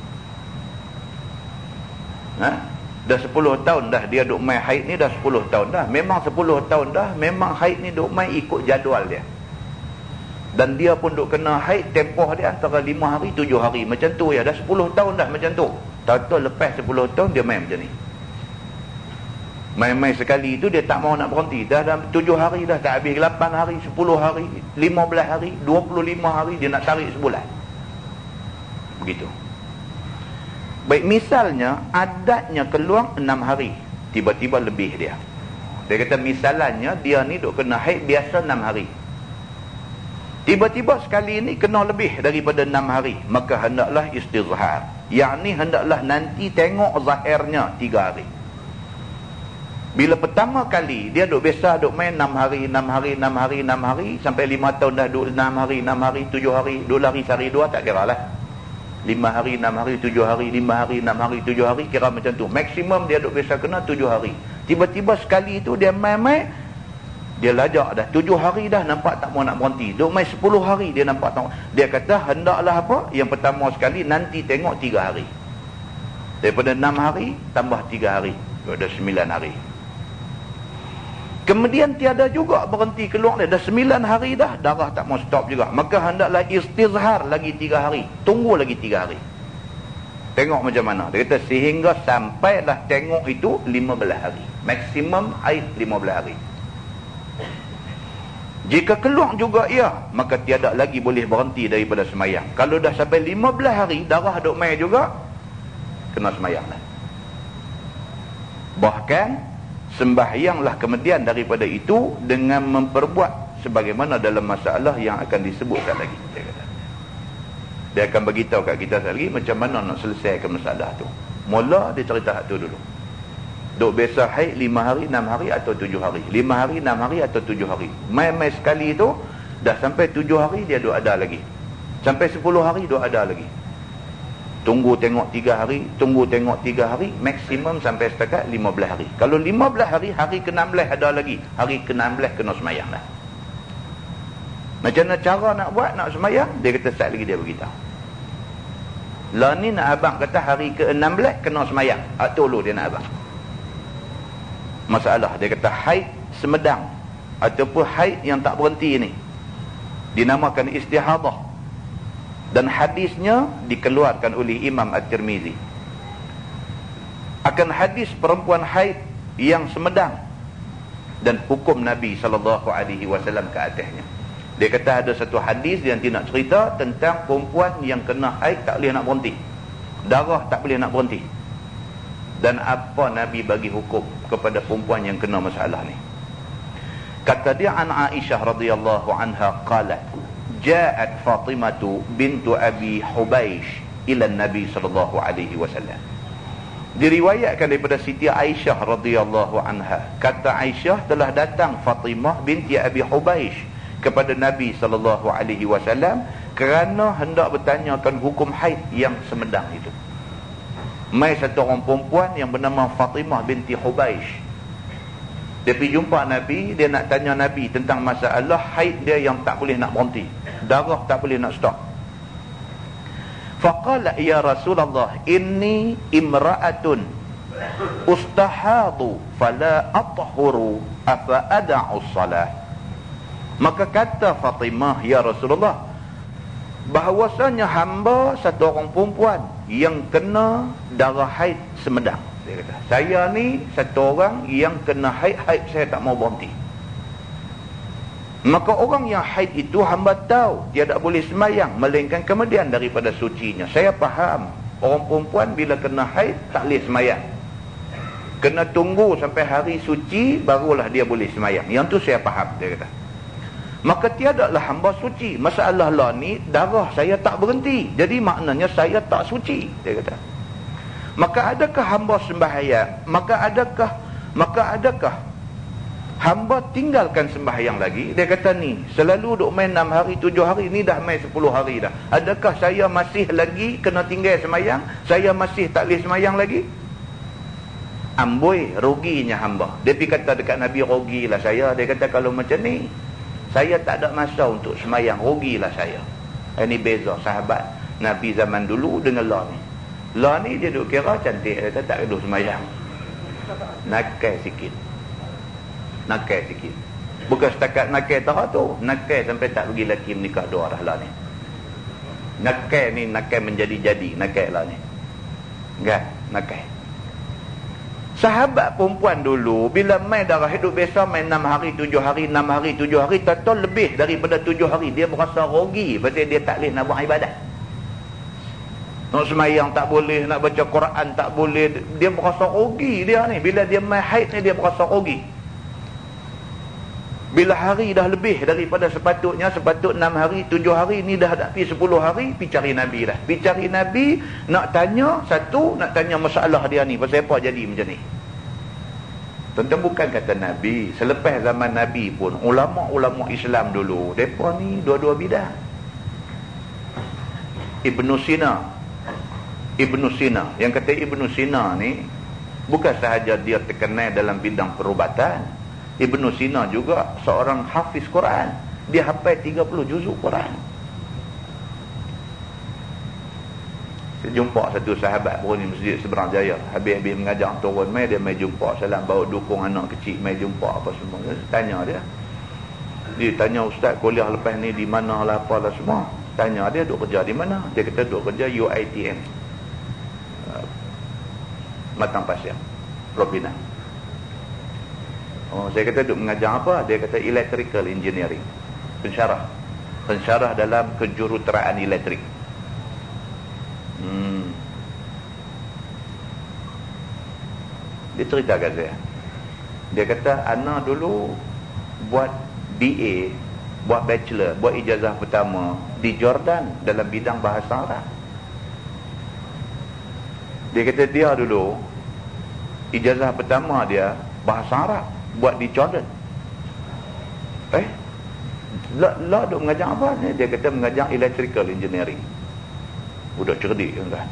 Dah 10 tahun dah dia duk main haid ni, dah 10 tahun dah. Memang 10 tahun dah, memang haid ni duk main ikut jadual dia. Dan dia pun duk kena haid tempoh dia antara 5 hari 7 hari. Macam tu ya, dah 10 tahun dah macam tu. Tahu-tahu lepas 10 tahun dia main macam ni. Main-main sekali tu dia tak mau nak berhenti. Dah 7 hari dah tak habis, 8 hari, 10 hari, 15 hari, 25 hari, dia nak tarik sebulan. Begitu. Baik, misalnya adatnya keluar 6 hari, tiba-tiba lebih dia. Dia kata misalannya dia ni duk kena haid biasa 6 hari. Tiba-tiba sekali ni kena lebih daripada 6 hari, maka hendaklah istizhar. Yang ni hendaklah nanti tengok zahirnya 3 hari. Bila pertama kali dia duk biasa duk main 6 hari, 6 hari, 6 hari, 6 hari, sampai 5 tahun dah duk 6 hari, 6 hari, 7 hari, 2 hari, sehari 2, tak kira lah. 5 hari, 6 hari, 7 hari, 5 hari, 6 hari, 7 hari, kira macam tu. Maksimum dia duk biasa kena 7 hari. Tiba-tiba sekali tu dia main-main, dia lajak dah 7 hari dah, nampak tak mau nak berhenti. Duk main 10 hari dia nampak tak mau. Dia kata hendaklah apa? Yang pertama sekali nanti tengok 3 hari. Daripada 6 hari tambah 3 hari, ada 9 hari. Kemudian tiada juga berhenti keluar dia. Dah 9 hari dah, darah tak mau stop juga. Maka hendaklah istizhar lagi 3 hari. Tunggu lagi 3 hari. Tengok macam mana. Dia kata sehingga sampailah tengok itu 15 hari. Maksimum haid 15 hari. Jika keluar juga ia, maka tiada lagi boleh berhenti daripada semayang. Kalau dah sampai 15 hari, darah duk main juga, kena semayang lah. Bahkan sembahyanglah kemudian daripada itu dengan memperbuat sebagaimana dalam masalah yang akan disebutkan lagi. Dia akan beritahu kat kita sekali macam mana nak selesaikan masalah tu. Mula dia cerita hak tu dulu. Duk biasa haid 5 hari, 6 hari atau 7 hari. 5 hari, 6 hari atau 7 hari. Main-main sekali tu dah sampai 7 hari dia duk ada lagi. Sampai 10 hari duk ada lagi. Tunggu tengok 3 hari, tunggu tengok 3 hari, maksimum sampai setakat 15 hari. Kalau 15 hari, hari ke-16 ada lagi. Hari ke-16 kena semayang dah. Macam mana cara nak buat, nak semayang? Dia kata saat lagi dia beritahu. Lah ni nak abang kata hari ke-16 kena semayang. Tolong dia nak abang. Masalah, dia kata haid semedang ataupun haid yang tak berhenti ni dinamakan istihadah. Dan hadisnya dikeluarkan oleh Imam At-Tirmizi. Akan hadis perempuan haid yang semedang dan hukum Nabi SAW ke atasnya. Dia kata ada satu hadis yang dia nak cerita tentang perempuan yang kena haid tak boleh nak berhenti. Darah tak boleh nak berhenti. Dan apa Nabi bagi hukum kepada perempuan yang kena masalah ni. Kata dia an Aisyah radhiyallahu anha qalat ja'at Fatimatu bintu Abi Hubaish ila Nabi sallallahu alaihi wasallam. Diriwayatkan daripada Siti Aisyah radhiyallahu anha, kata Aisyah telah datang Fatimah binti Abi Hubaish kepada Nabi sallallahu alaihi wasallam kerana hendak bertanyakan hukum haid yang semedang itu. Mai satu orang perempuan yang bernama Fatimah binti Hubaish. Dia pergi jumpa Nabi, dia nak tanya Nabi tentang masalah haid dia yang tak boleh nak berhenti. Darah tak boleh nak stop. Faqala ya Rasulullah, inni imra'atun ustahadu fala athhuru afa ada'u salah. Maka kata Fatimah, ya Rasulullah, bahawasanya hamba satu orang perempuan yang kena darah haid semedang. Dia kata, saya ni satu orang yang kena haid saya tak mau berhenti. Maka orang yang haid itu hamba tahu dia tak boleh semayang melainkan kemudian daripada sucinya. Saya faham orang perempuan bila kena haid tak boleh semayang, kena tunggu sampai hari suci barulah dia boleh semayang. Yang tu saya faham, dia kata. Maka tiadalah hamba suci. Masalah lah ni darah saya tak berhenti, jadi maknanya saya tak suci, dia kata. Maka adakah hamba sembahyang? Maka adakah hamba tinggalkan sembahyang lagi? Dia kata ni, selalu duk main 6 hari, 7 hari, ni dah main 10 hari dah. Adakah saya masih lagi kena tinggal sembahyang? Saya masih tak boleh sembahyang lagi? Amboi, ruginya hamba. Dia pergi kata dekat Nabi, rugilah saya. Dia kata kalau macam ni, saya tak ada masa untuk sembahyang, rugilah saya. Ini beza sahabat Nabi zaman dulu dengan lah ni. Lah ni dia duk kira cantik, dia kata tak kena sembahyang. Nakal sikit. Nakal sikit. Bukan setakat nakal tak tu. Nakal sampai tak pergi lelaki menikah dua dah lah ni. Nakal ni nakal menjadi-jadi. Nakal lah ni. Kan? Nakal. Sahabat perempuan dulu, bila main darah hidup biasa, main 6 hari, 7 hari, 6 hari, 7 hari, tentu lebih daripada 7 hari. Dia merasa rugi pasal dia tak boleh nak buat ibadat. Nak semayang tak boleh, nak baca Quran tak boleh. Dia merasa rugi dia ni. Bila dia main haid ni, dia merasa rugi. Bila hari dah lebih daripada sepatutnya, sepatut 6 hari, 7 hari, ni dah pi 10 hari, pi cari Nabi dah. Pi cari Nabi, nak tanya satu, nak tanya masalah dia ni, pasal apa jadi macam ni. Tentu bukan kata Nabi. Selepas zaman Nabi pun, ulama-ulama Islam dulu, mereka ni dua-dua bidah. Ibnu Sina, yang kata Ibnu Sina ni, bukan sahaja dia terkenal dalam bidang perubatan. Ibnu Sina juga seorang hafiz Quran. Dia hafal 30 juzuk Quran. Saya jumpa satu sahabat pun di Masjid Seberang Jaya. Habis-habis mengajar turun mai, dia mai jumpa salam, bawa dukung anak kecil, mai jumpa apa semua. Tanya dia. Dia tanya, ustaz kuliah lepas ni di mana lah apalah semua. Tanya dia duk kerja di mana. Dia kata duk kerja UiTM. Matang Pasir, Propinan. Oh, saya kata duk mengajar apa? Dia kata electrical engineering. Pensyarah dalam kejuruteraan elektrik. Dia ceritakan saya. Dia kata anak dulu buat BA, buat bachelor, buat ijazah pertama di Jordan dalam bidang bahasa Arab. Dia kata dia dulu ijazah pertama dia bahasa Arab, buat di Jordan. Lah duk mengajar apa ni? Dia kata mengajar electrical engineering. Budak cerdik kan.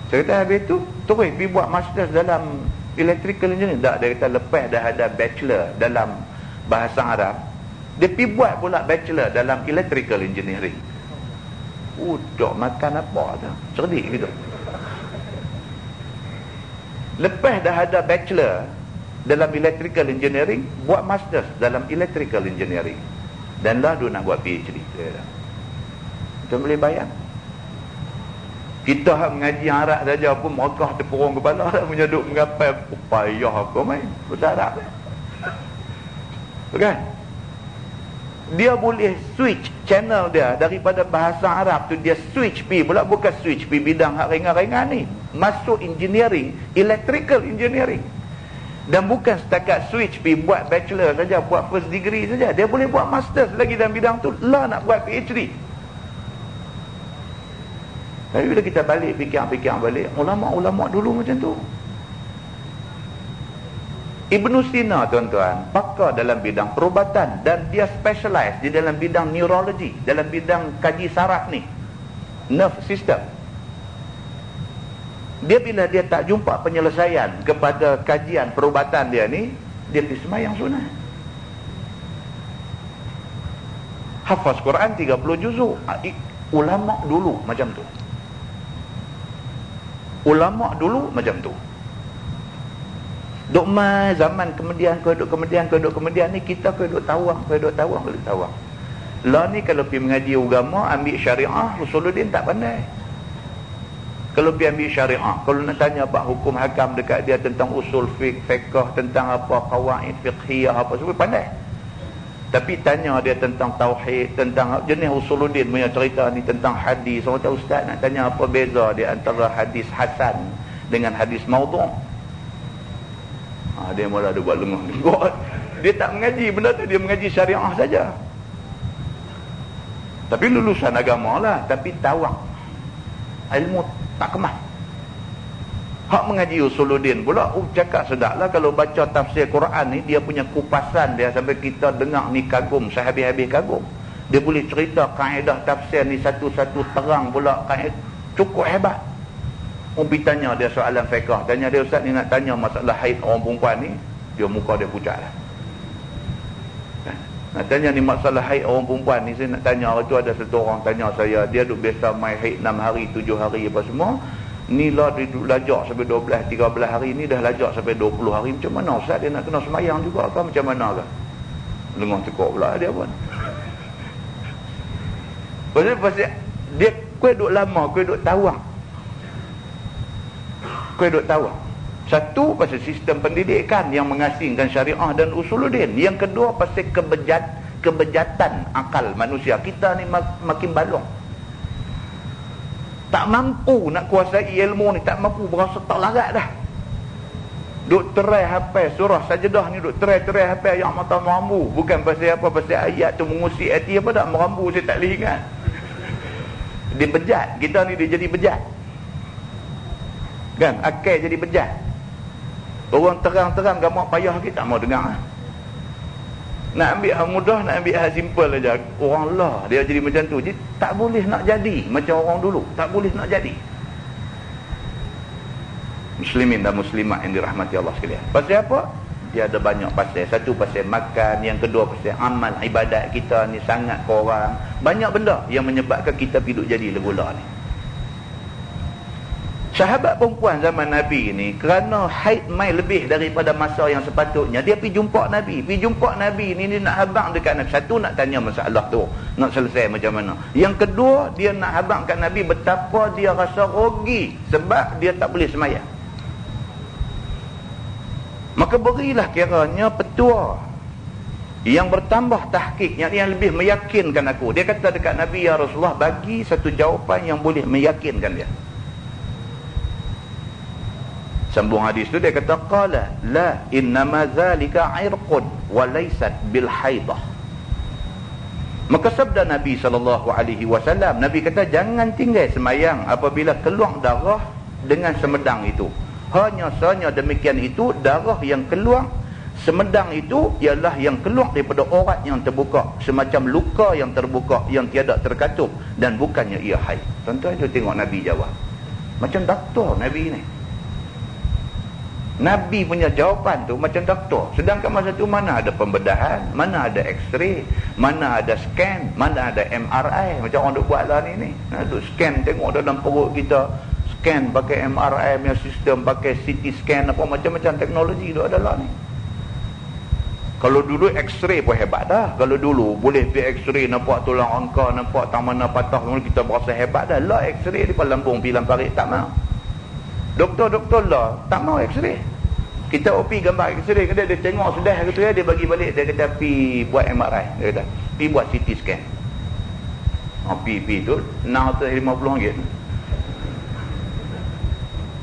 Saya kata habis tu terus pergi buat master dalam electrical engineering. Tak, dia kata lepas dah ada bachelor dalam bahasa Arab, dia pergi buat pula bachelor dalam electrical engineering. Budak makan apa tu? Cerdik gitu. Lepas dah ada bachelor dalam electrical engineering, buat master dalam electrical engineering. Dan lah dia nak buat PhD. Kita boleh bayang. Kita mengaji Arab saja pun mogah terpurung kepala dah punya duk menggapai payah aku main bahasa Arab. Bukan? Dia boleh switch channel dia daripada bahasa Arab tu, dia switch pi pula, bukan switch pi bidang hak ringan-ringan ni, masuk engineering, electrical engineering. Dan bukan setakat switch pi buat bachelor saja, buat first degree saja, dia boleh buat master lagi dalam bidang tu, lah nak buat PhD. Tapi bila kita balik fikir-fikir balik, ulama-ulama dulu macam tu. Ibnu Sina, tuan-tuan, pakar dalam bidang perubatan, dan dia specialize di dalam bidang neurology, dalam bidang kaji saraf ni, nerve system. Dia bila dia tak jumpa penyelesaian kepada kajian perubatan dia ni, dia pergi semayang sunat. Hafaz Quran 30 juzuk. Ulama dulu macam tu. Ulama dulu macam tu. Duk mai zaman kemudian ni kita duk tawang. Lah ni kalau pergi mengaji agama, ambil syariah, Usuluddin tak pandai. Kalau pergi ambil syariah, kalau nak tanya apa hukum hakam dekat dia tentang usul fiqh, tentang apa qawaid fiqhiyah apa semua pandai. Tapi tanya dia tentang tauhid, tentang jenis Usuluddin punya cerita ni tentang hadis. Orang kata ustaz nak tanya apa beza dia antara hadis hasan dengan hadis maudhu'. Dia mula ada buat lengah. Dia tak mengaji benda tu, dia mengaji syariah saja. Tapi lulusan agama lah, tapi tawak. Ilmu tak kemas. Hak mengaji Usuluddin pula, cakap sedaplah kalau baca tafsir Quran ni, dia punya kupasan dia sampai kita dengar ni kagum, sehabis-habis kagum. Dia boleh cerita kaedah tafsir ni satu-satu terang pula, kaedah cukup hebat. Umpi tanya dia soalan fiqh, tanya dia ustaz ni nak tanya masalah haid orang perempuan ni, dia muka dia pucat lah. Nak tanya ni masalah haid orang perempuan ni, saya nak tanya hari tu ada satu orang tanya saya, dia duk biasa mai haid 6 hari 7 hari apa semua. Ni lah dia duduk lajak sampai 12-13 hari, ni dah lajak sampai 20 hari. Macam mana Ustaz dia nak kena semayang juga ke macam mana ke? Lengah tekuk pula dia pun. Pasal dia kau duduk lama, kau duduk tawang. Kau duduk tawang. Satu, pasal sistem pendidikan yang mengasingkan syariah dan usuluddin. Yang kedua, pasal kebejatan akal manusia. Kita ni makin balong. Tak mampu nak kuasai ilmu ni, tak mampu, berasa tak larat dah. Duk terai hafal surah Sajdah ni, duk terai hafal yang mata merambu. Bukan pasal apa, pasal ayat tu mengusik hati apa tak merambu, saya tak boleh ingat. Dia bejat, kita ni dia jadi bejat. Kan, akal jadi bejat. Orang terang-terang gamak payah kita tak mau dengar. Nak ambil hal mudah, nak ambil hal simple aja. Orang lah dia jadi macam tu. Jadi tak boleh nak jadi macam orang dulu. Tak boleh nak jadi. Muslimin dan muslimat yang dirahmati Allah sekalian. Pasal apa? Dia ada banyak pasal. Satu pasal makan, yang kedua pasal amal ibadat kita ni sangat kurang. Banyak benda yang menyebabkan kita hidup jadi legula ni. Sahabat perempuan zaman Nabi ni kerana haid mai lebih daripada masa yang sepatutnya, dia pergi jumpa Nabi. Pergi jumpa Nabi ni dia nak habang dekat Nabi. Satu, nak tanya masalah tu, nak selesai macam mana. Yang kedua, dia nak habang kat Nabi betapa dia rasa rugi sebab dia tak boleh semayang. Maka berilah kiranya petua yang bertambah tahqiq, yang lebih meyakinkan aku. Dia kata dekat Nabi, ya Rasulullah, bagi satu jawapan yang boleh meyakinkan dia. Sambung hadis tu dia kata, qala la innama zalika irqun wa laysat bil haidah. Maka sabda Nabi SAW, Nabi kata jangan tinggal semayang apabila keluar darah dengan semedang itu. Hanya sahaja demikian itu, darah yang keluar semedang itu ialah yang keluar daripada aurat yang terbuka, semacam luka yang terbuka yang tiada terkatup, dan bukannya ia haid. Tuan-tuan tu tengok Nabi jawab macam doktor. Nabi ni, Nabi punya jawapan tu macam doktor. Sedangkan masa tu mana ada pembedahan, mana ada x-ray, mana ada scan, mana ada MRI macam orang duk buat lah ni. Duk scan tengok dalam perut kita, scan pakai MRI punya sistem, pakai CT scan, apa macam-macam teknologi tu ada lah ni. Kalau dulu x-ray pun hebat dah. Kalau dulu boleh pergi x-ray nampak tulang angka, nampak tang mana patah, kita berasa hebat dah. Lah x-ray di lambung pilang parit tak mau. Doktor-doktor lah tak mau x-ray. Kita OP gambar x-ray, dia tengok sudah gitu ya, dia bagi balik, dia kata pi buat MRI, dia kata pi buat CT scan. Pi tu RM650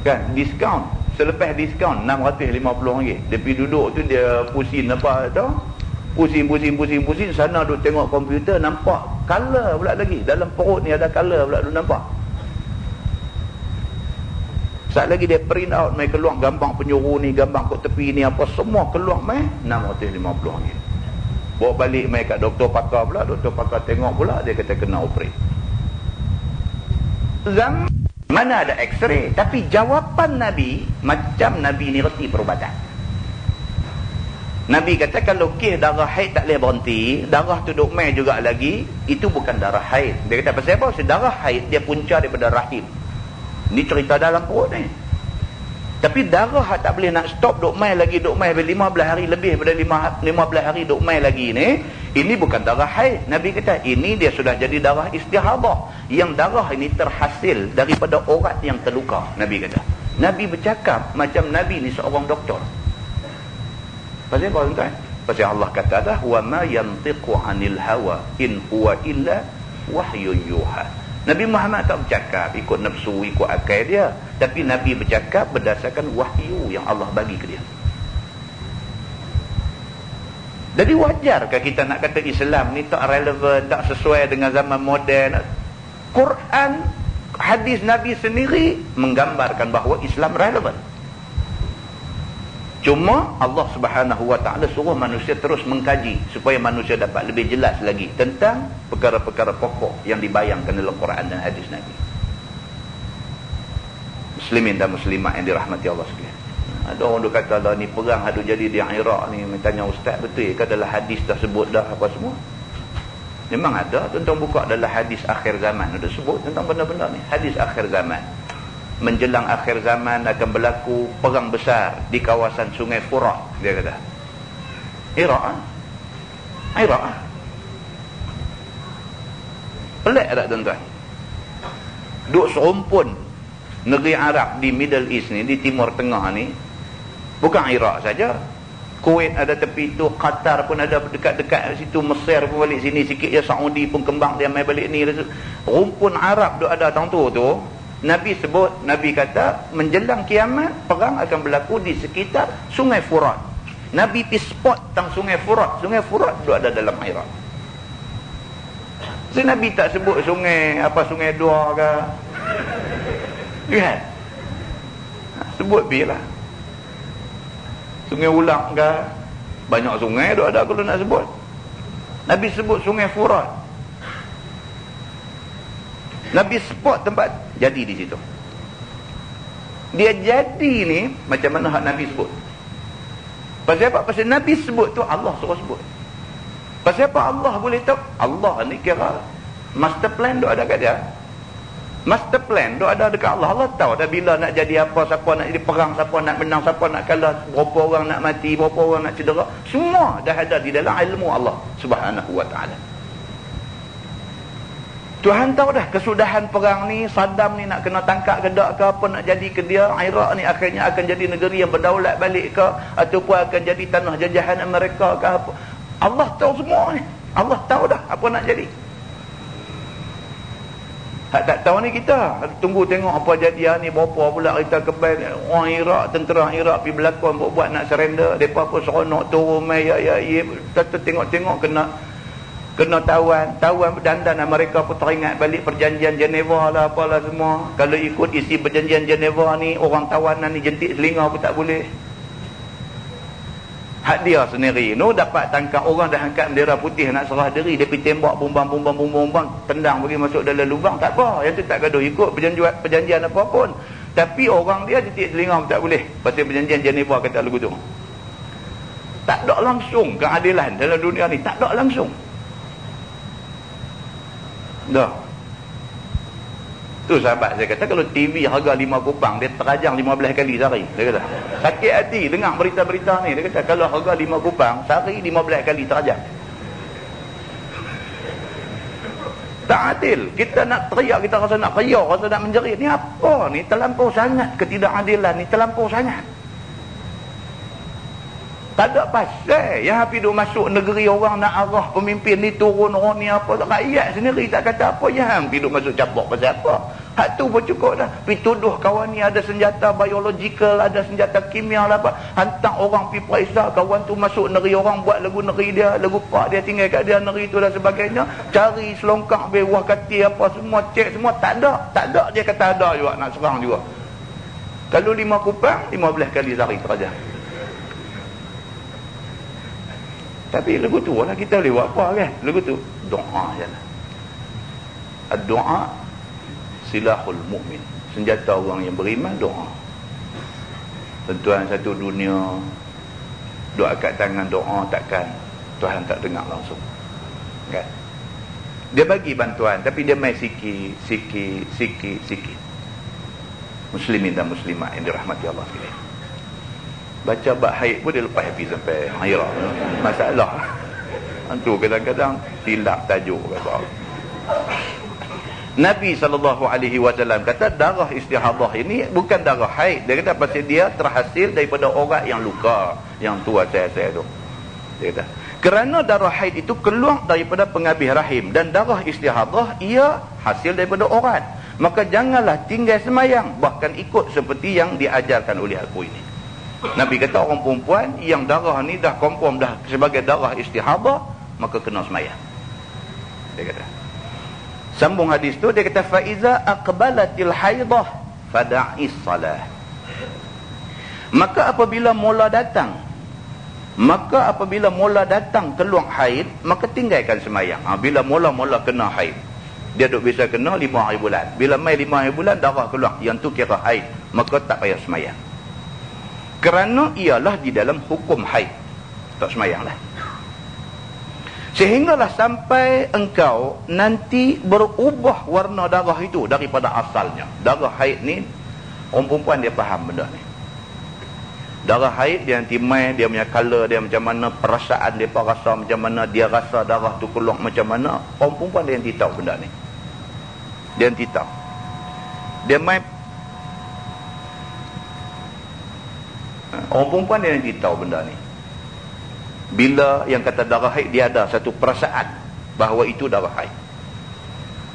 kan, diskaun. Selepas diskaun RM650. Dia pergi duduk tu, dia pusing apa tu, pusing sana duk tengok komputer, nampak color pula lagi dalam perut ni, ada color pula duk nampak. Saat lagi dia print out, mai keluar gambar penyuruh ni, gambar kat tepi ni, apa semua keluar mai RM650. Bawa balik mai kat doktor pakar pula, doktor pakar tengok pula, dia kata kena operate. Zaman mana ada x-ray, tapi jawapan Nabi macam Nabi ni reti perubatan. Nabi kata kalau kes darah haid tak boleh berhenti, darah tu duk mai juga lagi, itu bukan darah haid. Dia kata pasal apa? Darah haid dia punca daripada rahim. Ni cerita dalam perut ni. Tapi darah tak boleh nak stop, duk mai lagi, duk mai 15 hari lebih daripada 15 hari duk mai lagi ni. Ini bukan darah haid. Nabi kata ini dia sudah jadi darah istihadah. Yang darah ini terhasil daripada aurat yang terluka. Nabi kata. Nabi bercakap macam Nabi ni seorang doktor. Pasal apa tuan-tuan? Pasal Allah kata dah, wa ma yantiqu 'anil hawa in huwa illa wahyun yuha. Nabi Muhammad tak bercakap ikut nafsu, ikut akal dia. Tapi Nabi bercakap berdasarkan wahyu yang Allah bagi ke dia. Jadi wajarkah kita nak kata Islam ni tak relevan, tak sesuai dengan zaman moden? Quran, hadis Nabi sendiri menggambarkan bahawa Islam relevan. Cuma Allah Subhanahu Wa Taala suruh manusia terus mengkaji supaya manusia dapat lebih jelas lagi tentang perkara-perkara pokok yang dibayangkan dalam Quran dan hadis Nabi. Muslimin dan muslimat yang dirahmati Allah sekalian. Ada orang duk kata lah ni perang ada jadi di Iraq ni. Tanya ustaz, betul ke dalam hadis dah sebut dah apa semua? Memang ada, tentang buka dalam hadis akhir zaman ada sebut tentang benda-benda ni, hadis akhir zaman. menjelang akhir zaman akan berlaku perang besar di kawasan Sungai Furat, dia kata. Iraq. Pelik tak tuan-tuan? Duk serumpun negeri Arab di Middle East ni, di Timur Tengah ni, bukan Iraq saja. Kuwait ada tepi tu, Qatar pun ada dekat-dekat situ, Mesir pun balik sini sikit je, Saudi pun kembang dia mai balik ni. Rumpun Arab duk ada tang tu. Nabi sebut, Nabi kata menjelang kiamat perang akan berlaku di sekitar Sungai Furat. Nabi pergi spot tang Sungai Furat. Sungai Furat duk ada dalam Iraq. So, Nabi tak sebut sungai Sungai Dua ke. Lihat. Sebut biarlah. Sungai Ulang ke. Banyak sungai duk ada kalau nak sebut. Nabi sebut Sungai Furat. Nabi spot tempat jadi di situ. Dia jadi ni macam mana hak Nabi sebut. Pasal apa? Pasal Nabi sebut tu Allah suruh sebut. Pasal apa Allah boleh tahu? Allah ni kira master plan duk ada kat dia. Master plan duk ada dekat Allah. Allah tahu dah bila nak jadi apa, siapa nak jadi perang, siapa nak menang, siapa nak kalah, berapa orang nak mati, berapa orang nak cedera. Semua dah ada di dalam ilmu Allah Subhanahu wa ta'ala. Tuhan tahu dah kesudahan perang ni, Saddam ni nak kena tangkap ke tak ke, apa nak jadi ke dia, Iraq ni akhirnya akan jadi negeri yang berdaulat balik ke, ataupun akan jadi tanah jajahan Amerika ke apa. Allah tahu semua ni. Allah tahu dah apa nak jadi. Hak tak tahu ni kita tunggu tengok apa jadi ni, berapa pula kita kebal orang Iraq, tentera Iraq pergi berlakon buat nak surrender, depa pun seronok turun mai kata tengok-tengok kena tawan berdandan, mereka pun teringat balik perjanjian Geneva lah apalah semua. Kalau ikut isi perjanjian Geneva ni, orang tawanan ni jentik selinga pun tak boleh. Hak dia sendiri no dapat tangkap orang dah angkat bendera putih nak serah diri, dia pergi tembak bumbang, tendang bagi masuk dalam lubang, tak apa, yang tu tak gaduh ikut perjanjian apa pun. Tapi orang dia jentik selinga pun tak boleh, pasal perjanjian Geneva kata lagu tu. Tak ada langsung keadilan dalam dunia ni, tak ada langsung. Dah. Tu sahabat saya kata kalau TV harga 5 kupang dia terajang 15 kali sehari. Dia kata sakit hati dengar berita-berita ni. Dia kata kalau harga 5 kupang sehari 15 kali terajang. Tak adil. Kita nak teriak, kita rasa nak teriak, rasa nak menjerit. Ni apa ni? Terlampau sangat ketidakadilan ni, terlampau sangat. Tak ada pasal yang hampir duk masuk negeri orang nak arah pemimpin ni turun orang ni apa. Rakyat sendiri tak kata apa, yang hampir duk masuk campur pasal apa. Hak tu pun cukup dah. Pergi tuduh kawan ni ada senjata biological, ada senjata kimia lah apa. Hantar orang pergi periksa kawan tu masuk negeri orang, buat lagu negeri dia, lagu pak dia tinggal kat dia negeri tu dan sebagainya. Cari selongkang bewah kati apa semua, cek semua, tak ada. Tak ada, dia kata ada juga, nak serang juga. Kalau 5 kupang 15 kali sehari terajang. Tapi lagu tu lah kita boleh buat apa kan? Lagu tu doa je lah. Doa silahul mu'min. Senjata orang yang beriman doa. Tentuan satu dunia doa kat tangan doa, takkan Tuhan tak dengar langsung kan? Dia bagi bantuan tapi dia main sikit. Muslimin dan muslimat yang dirahmati Allah sekalian. Baca bab haid pun dia lepas happy sampai akhirah. Masalah. Itu kadang-kadang silap tajuk kata. Nabi SAW kata darah istihadah ini bukan darah haid. Dia kata pasal dia terhasil daripada orang yang luka, yang tua saya tu. Dia kata kerana darah haid itu keluar daripada penghabis rahim dan darah istihadah ia hasil daripada urat. Maka janganlah tinggal semayang, bahkan ikut seperti yang diajarkan oleh aku ini. Nabi kata orang perempuan yang darah ni dah confirm dah sebagai darah istihadah, maka kena semayang. Dia kata. Sambung hadis tu dia kata fa iza aqbalatil haidah fada'is salah. Maka apabila mula datang keluar haid, maka tinggalkan semayang. Bila mula-mula kena haid, dia duk bisa kena 5 hari bulan. Bila mai 5 hari bulan darah keluar, yang tu kira haid, maka tak payah semayang. Kerana ialah di dalam hukum haid, tak semayanglah. Sehinggalah sampai engkau nanti berubah warna darah itu daripada asalnya. Darah haid ni Orang perempuan dia faham benda ni. Darah haid dia nanti mai, dia punya color dia macam mana, perasaan dia rasa macam mana, dia rasa darah tu keluar macam mana. Orang perempuan dia nanti tahu benda ni. Dia nanti tahu. Dia mai, orang perempuan dia nanti tahu benda ni. Bila yang kata darah haid, dia ada satu perasaan bahawa itu darah haid.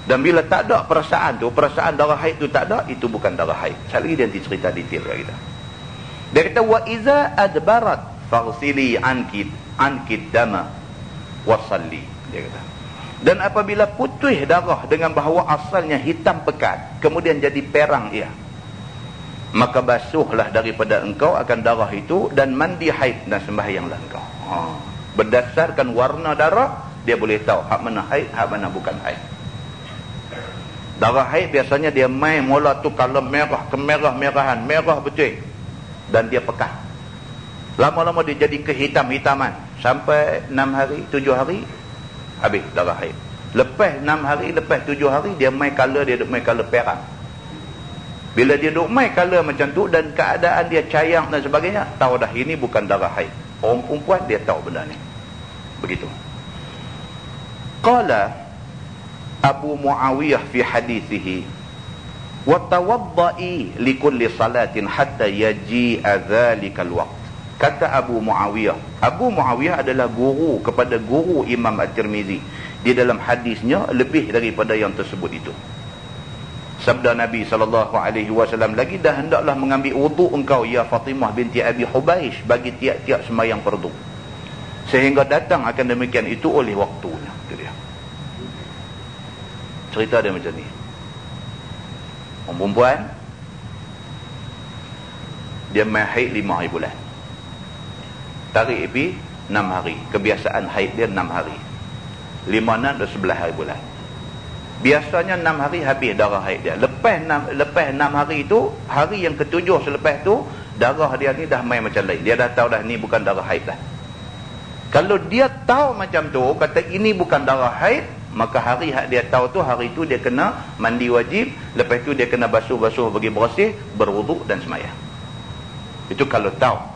Dan bila tak ada perasaan tu, perasaan darah haid tu tak ada, itu bukan darah haid. Sekali lagi dia nanti cerita detail kat kita. Dia kata wa iza adbarat faghsili anki dama wasalli. Dia kata. Dan apabila putih darah dengan bahawa asalnya hitam pekat, kemudian jadi perang ia, maka basuhlah daripada engkau akan darah itu dan mandi haid dan sembahyanglah engkau. Berdasarkan warna darah, dia boleh tahu hak mana haid, hak mana bukan haid. Darah haid biasanya dia mai mula tu kalau merah, kemerah-merahan, merah betul. Dan dia pekat. Lama-lama dia jadi kehitam-hitaman. Sampai 6 hari, 7 hari, habis darah haid. Lepas 6 hari, lepas 7 hari, dia mai color, dia duk mai color perang. Bila dia duk mai color macam tu dan keadaan dia cayang dan sebagainya, tahu dah ini bukan darah haid. Orang perempuan dia tahu benda ni. Begitu. Qala Abu Muawiyah fi hadithihi wa tawadda'i likulli salatin hatta yaji'a dhalikal waqt. Kata Abu Muawiyah. Abu Muawiyah adalah guru kepada guru Imam At-Tirmizi. Di dalam hadisnya lebih daripada yang tersebut itu. Sabda Nabi SAW lagi, dah hendaklah mengambil wuduk engkau ya Fatimah binti Abi Hubaish bagi tiap-tiap sembahyang fardu. Sehingga datang akan demikian itu oleh waktunya. Itu dia. Cerita dia macam ni. Orang perempuan dia main haid 5 hari bulan. Tarik api 6 hari. Kebiasaan haid dia 6 hari. 5, 6 dan 11 hari bulan. Biasanya 6 hari habis darah haid dia. Lepas 6 hari itu, hari yang ketujuh selepas tu, darah dia ni dah main macam lain. Dia dah tahu dah ni bukan darah haid dah. Kalau dia tahu macam tu, kata ini bukan darah haid, maka hari dia tahu tu, hari tu dia kena mandi wajib, lepas tu dia kena basuh-basuh bagi bersih, berwuduk dan semayang. Itu kalau tahu.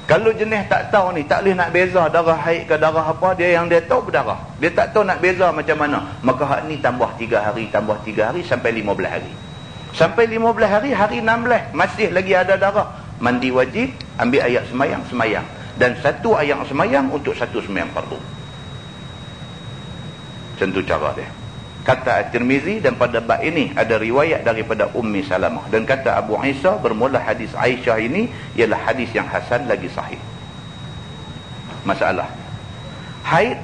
Kalau jenis tak tahu ni, tak boleh nak beza darah haid ke darah apa, dia yang dia tahu berdarah. Dia tak tahu nak beza macam mana. Maka hak ni tambah 3 hari, tambah 3 hari sampai 15 hari. Sampai 15 hari, hari 16 masih lagi ada darah. Mandi wajib, ambil ayat semayang, semayang. Dan satu ayat semayang untuk satu semayang fardu. Macam tu cara dia. Kata At-Tirmizi, dan pada bab ini ada riwayat daripada Ummi Salamah. Dan kata Abu Isa, bermula hadis Aisyah ini ialah hadis yang hasan lagi sahih. Masalah haid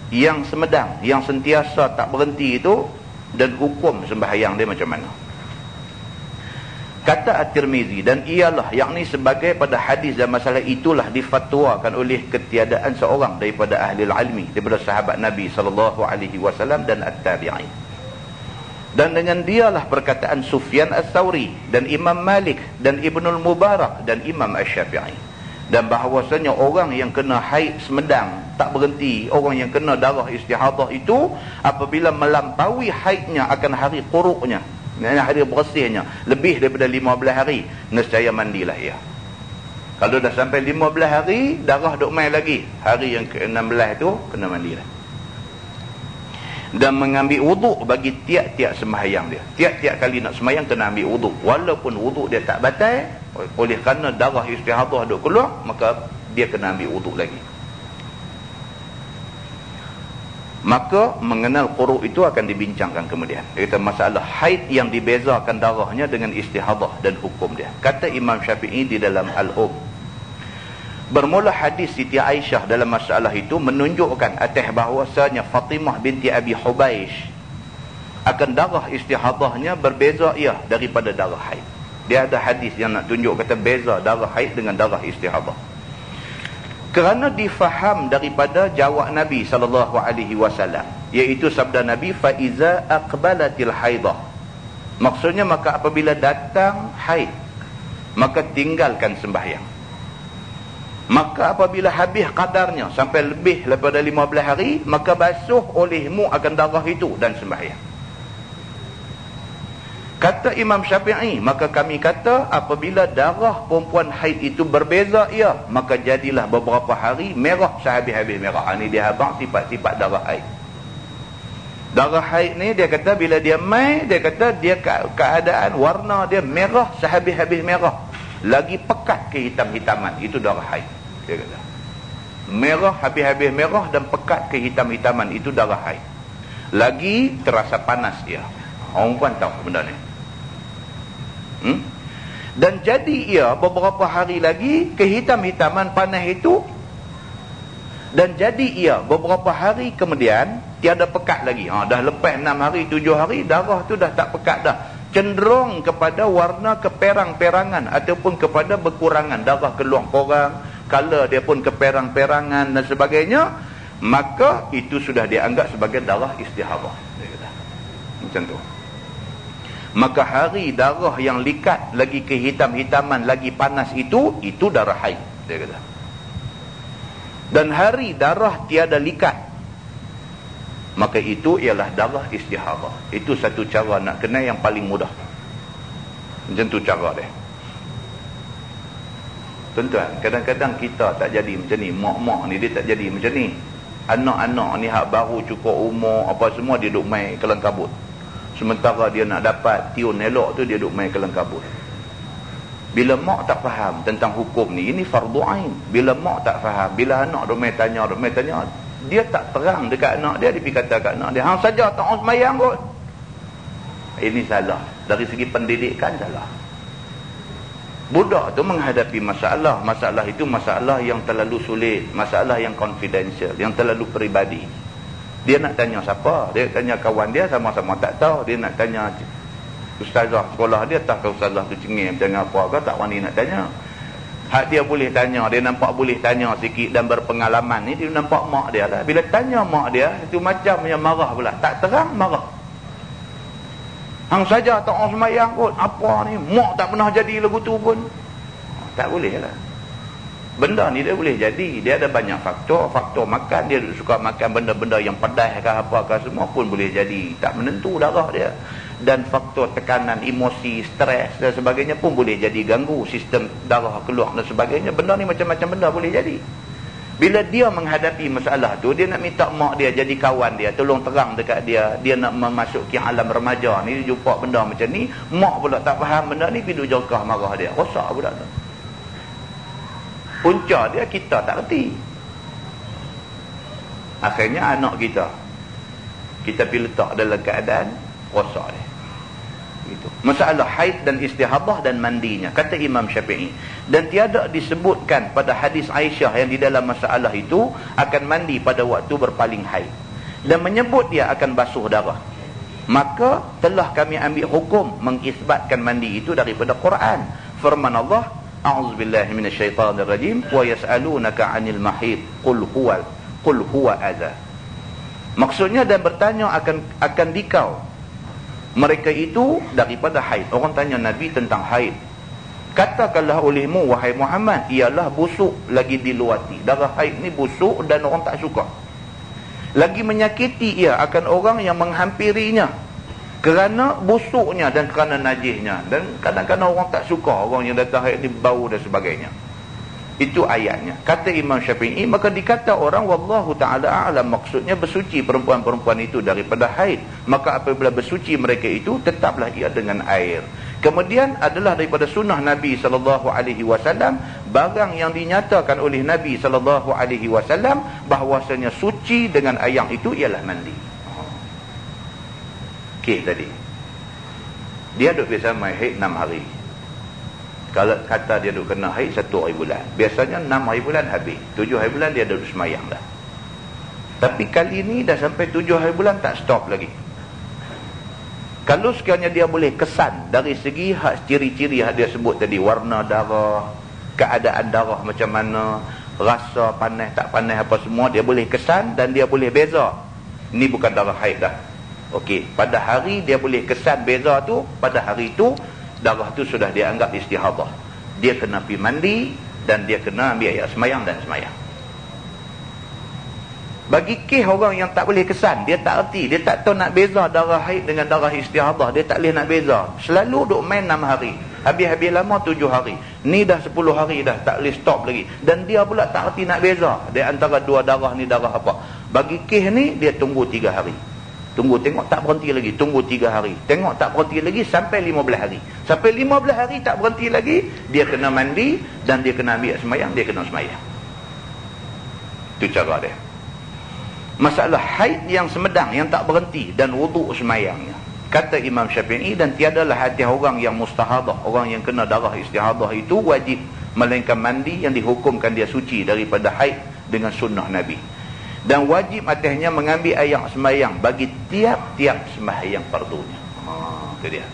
yang semedang, yang sentiasa tak berhenti itu, dan hukum sembahyang dia macam mana. Kata At-Tirmizi, dan ialah yakni sebagai pada hadis dan masalah itulah difatwakan oleh ketiadaan seorang daripada ahli ilmi, daripada sahabat Nabi SAW dan At-Tabi'in. Dan dengan dialah perkataan Sufyan Ats-Tsauri dan Imam Malik dan Ibnul Mubarak dan Imam Asy-Syafi'i. Dan bahawasanya orang yang kena haid semedang tak berhenti, orang yang kena darah istihadah itu, apabila melampaui haidnya akan hari quruknya, hari bersihnya, lebih daripada 15 hari, nescaya mandilah ia. Kalau dah sampai 15 hari, darah duk main lagi, hari yang ke-16 tu kena mandilah. Dan mengambil wuduk bagi tiap-tiap sembahyang dia. Tiap-tiap kali nak sembahyang kena ambil wuduk. Walaupun wuduk dia tak batal, oleh kerana darah istihadah duk keluar, maka dia kena ambil wuduk lagi. Maka mengenal quruk itu akan dibincangkan kemudian. Dia kata masalah haid yang dibezakan darahnya dengan istihadah dan hukum dia. Kata Imam Syafi'i di dalam bermula hadis Siti Aisyah dalam masalah itu menunjukkan atas bahawasanya Fatimah binti Abi Hubaish akan darah istihadahnya berbeza ia daripada darah haid. Dia ada hadis yang nak tunjuk kata beza darah haid dengan darah istihadah. Kerana difaham daripada jawab Nabi SAW, iaitu sabda Nabi, fa iza aqbalatil haidah, maksudnya maka apabila datang haid, maka tinggalkan sembahyang. Maka apabila habis qadarnya sampai lebih daripada 15 hari, maka basuh olehmu akan darah itu dan sembahyang. Kata Imam Syafi'i, maka kami kata apabila darah perempuan haid itu berbeza maka jadilah beberapa hari merah sehabis-habis merah. Ini dia abang sifat-sifat darah haid. Darah haid ni dia kata bila dia mai, dia kata dia keadaan warna dia merah sehabis-habis merah. Lagi pekat kehitam-hitaman. Itu darah haid. Dia kata merah habis-habis merah dan pekat kehitam-hitaman. Itu darah haid. Lagi terasa panas dia. Orang pun tahu benda ni. Dan jadi beberapa hari lagi kehitam-hitaman panas itu, dan jadi beberapa hari kemudian tiada pekat lagi. Dah lepas 6 hari 7 hari darah tu dah tak pekat dah, cenderung kepada warna keperang-perangan ataupun kepada berkurangan, darah keluar korang, color dia pun keperang-perangan dan sebagainya, maka itu sudah dianggap sebagai darah istihadah. Macam tu. Maka hari darah yang likat lagi kehitam-hitaman lagi panas itu darah haid, dia kata. Dan hari darah tiada likat, maka itu ialah darah istihadah. Itu satu cara nak kenal yang paling mudah. Macam tu cara dia. Tuan-tuan, kadang-kadang kita tak jadi macam ni. Mak-mak ni dia tak jadi macam ni. Anak-anak ni hak baru cukup umur apa semua dia duk main kelang kabut. Sementara dia nak dapat tiun elok tu dia duk main kelang kabut. Bila mak tak faham tentang hukum ni, ini fardu ain. Bila mak tak faham, bila anak duk main tanya, dia tak terang dekat anak dia, dia pergi kata kat anak dia, hang saja tak orang semayang kot. Ini salah. Dari segi pendidikan salah. Budak tu menghadapi masalah. Masalah itu masalah yang terlalu sulit, masalah yang confidential, yang terlalu peribadi. Dia nak tanya siapa? Dia tanya kawan dia, sama-sama tak tahu. Dia nak tanya ustazah sekolah dia, tak tahu ustazah tu cengeng macam apa ke, tak wani nak tanya. Hak dia boleh tanya, dia nampak boleh tanya sikit dan berpengalaman ni, dia nampak mak dia lah. Bila tanya mak dia, itu macam yang marah pula. Tak terang, marah. Hang saja tak orang semayang kot. Apa ni? Mak tak pernah jadi lagu tu pun. Tak boleh lah. Benda ni dia boleh jadi. Dia ada banyak faktor. Faktor makan, dia suka makan benda-benda yang pedas ke apa ke semua pun boleh jadi. Tak menentu darah dia. Dan faktor tekanan, emosi, stres dan sebagainya pun boleh jadi ganggu sistem darah keluar dan sebagainya. Benda ni macam-macam benda boleh jadi. Bila dia menghadapi masalah tu, dia nak minta mak dia jadi kawan dia, tolong terang dekat dia. Dia nak memasuki alam remaja ni, dia jumpa benda macam ni. Mak pula tak faham benda ni, pergi jokah marah dia. Rosak budak tu. Punca dia kita tak reti. Akhirnya anak kita pergi letak dalam keadaan rosak dia. Gitu. Masalah haid dan istihadah dan mandinya, kata Imam Syafi'i, dan tiada disebutkan pada hadis Aisyah yang di dalam masalah itu akan mandi pada waktu berpaling haid, dan menyebut dia akan basuh darah. Maka telah kami ambil hukum mengisbatkan mandi itu daripada Quran. Firman Allah, a'udzubillahi minasyaitanirrajim, wa yas'alunaka 'anil mahid qul huwa adza. Maksudnya, dan bertanya akan dikau mereka itu daripada haid. Orang tanya Nabi tentang haid. Katakanlah olehmu wahai Muhammad, ialah busuk lagi diluati. Darah haid ni busuk dan orang tak suka. Lagi menyakiti ia akan orang yang menghampirinya kerana busuknya dan kerana najisnya. Dan kadang-kadang orang tak suka orang yang datang haid ni bau dan sebagainya. Itu ayatnya. Kata Imam Syafi'i, maka dikata orang wallahu ta'ala a'lam, maksudnya bersuci perempuan-perempuan itu daripada haid. Maka apabila bersuci mereka itu, tetaplah ia dengan air. Kemudian adalah daripada sunnah Nabi SAW, barang yang dinyatakan oleh Nabi SAW bahwasanya suci dengan ayam itu ialah mandi. Okey tadi. Dia duduk biasa main haid 6 hari. Kalau kata dia duduk kena haid 1 hari bulan, biasanya 6 hari bulan habis, 7 hari bulan dia duduk semayang dah. Tapi kali ni dah sampai 7 hari bulan tak stop lagi. Kalau sekiranya dia boleh kesan dari segi hak ciri-ciri yang dia sebut tadi, warna darah, keadaan darah macam mana, rasa panas tak panas apa semua, dia boleh kesan dan dia boleh beza. Ini bukan darah haid dah. Okey, pada hari dia boleh kesan beza tu, pada hari tu darah tu sudah dianggap istihadah. Dia kena pergi mandi dan dia kena ambil ayat semayang dan semayang. Bagi kes orang yang tak boleh kesan, dia tak erti, dia tak tahu nak beza darah haid dengan darah istihadah, dia tak boleh nak beza. Selalu duk main 6 hari. Habis-habis lama 7 hari. Ni dah 10 hari dah, tak boleh stop lagi. Dan dia pula tak erti nak beza di antara dua darah ni darah apa. Bagi kes ni, dia tunggu 3 hari. Tunggu, tengok tak berhenti lagi, tunggu 3 hari. Tengok tak berhenti lagi sampai 15 hari. Sampai 15 hari tak berhenti lagi, dia kena mandi dan dia kena ambil semayang, dia kena semayang. Itu cara dia. Masalah haid yang semedang, yang tak berhenti dan wuduk semayangnya. Kata Imam Syafi'i, dan tiadalah hati orang yang mustahadah, orang yang kena darah istihadah itu wajib melainkan mandi yang dihukumkan dia suci daripada haid dengan sunnah Nabi. Dan wajib atasnya mengambil air semayang bagi tiap-tiap sembahyang fardunya. Itu dia.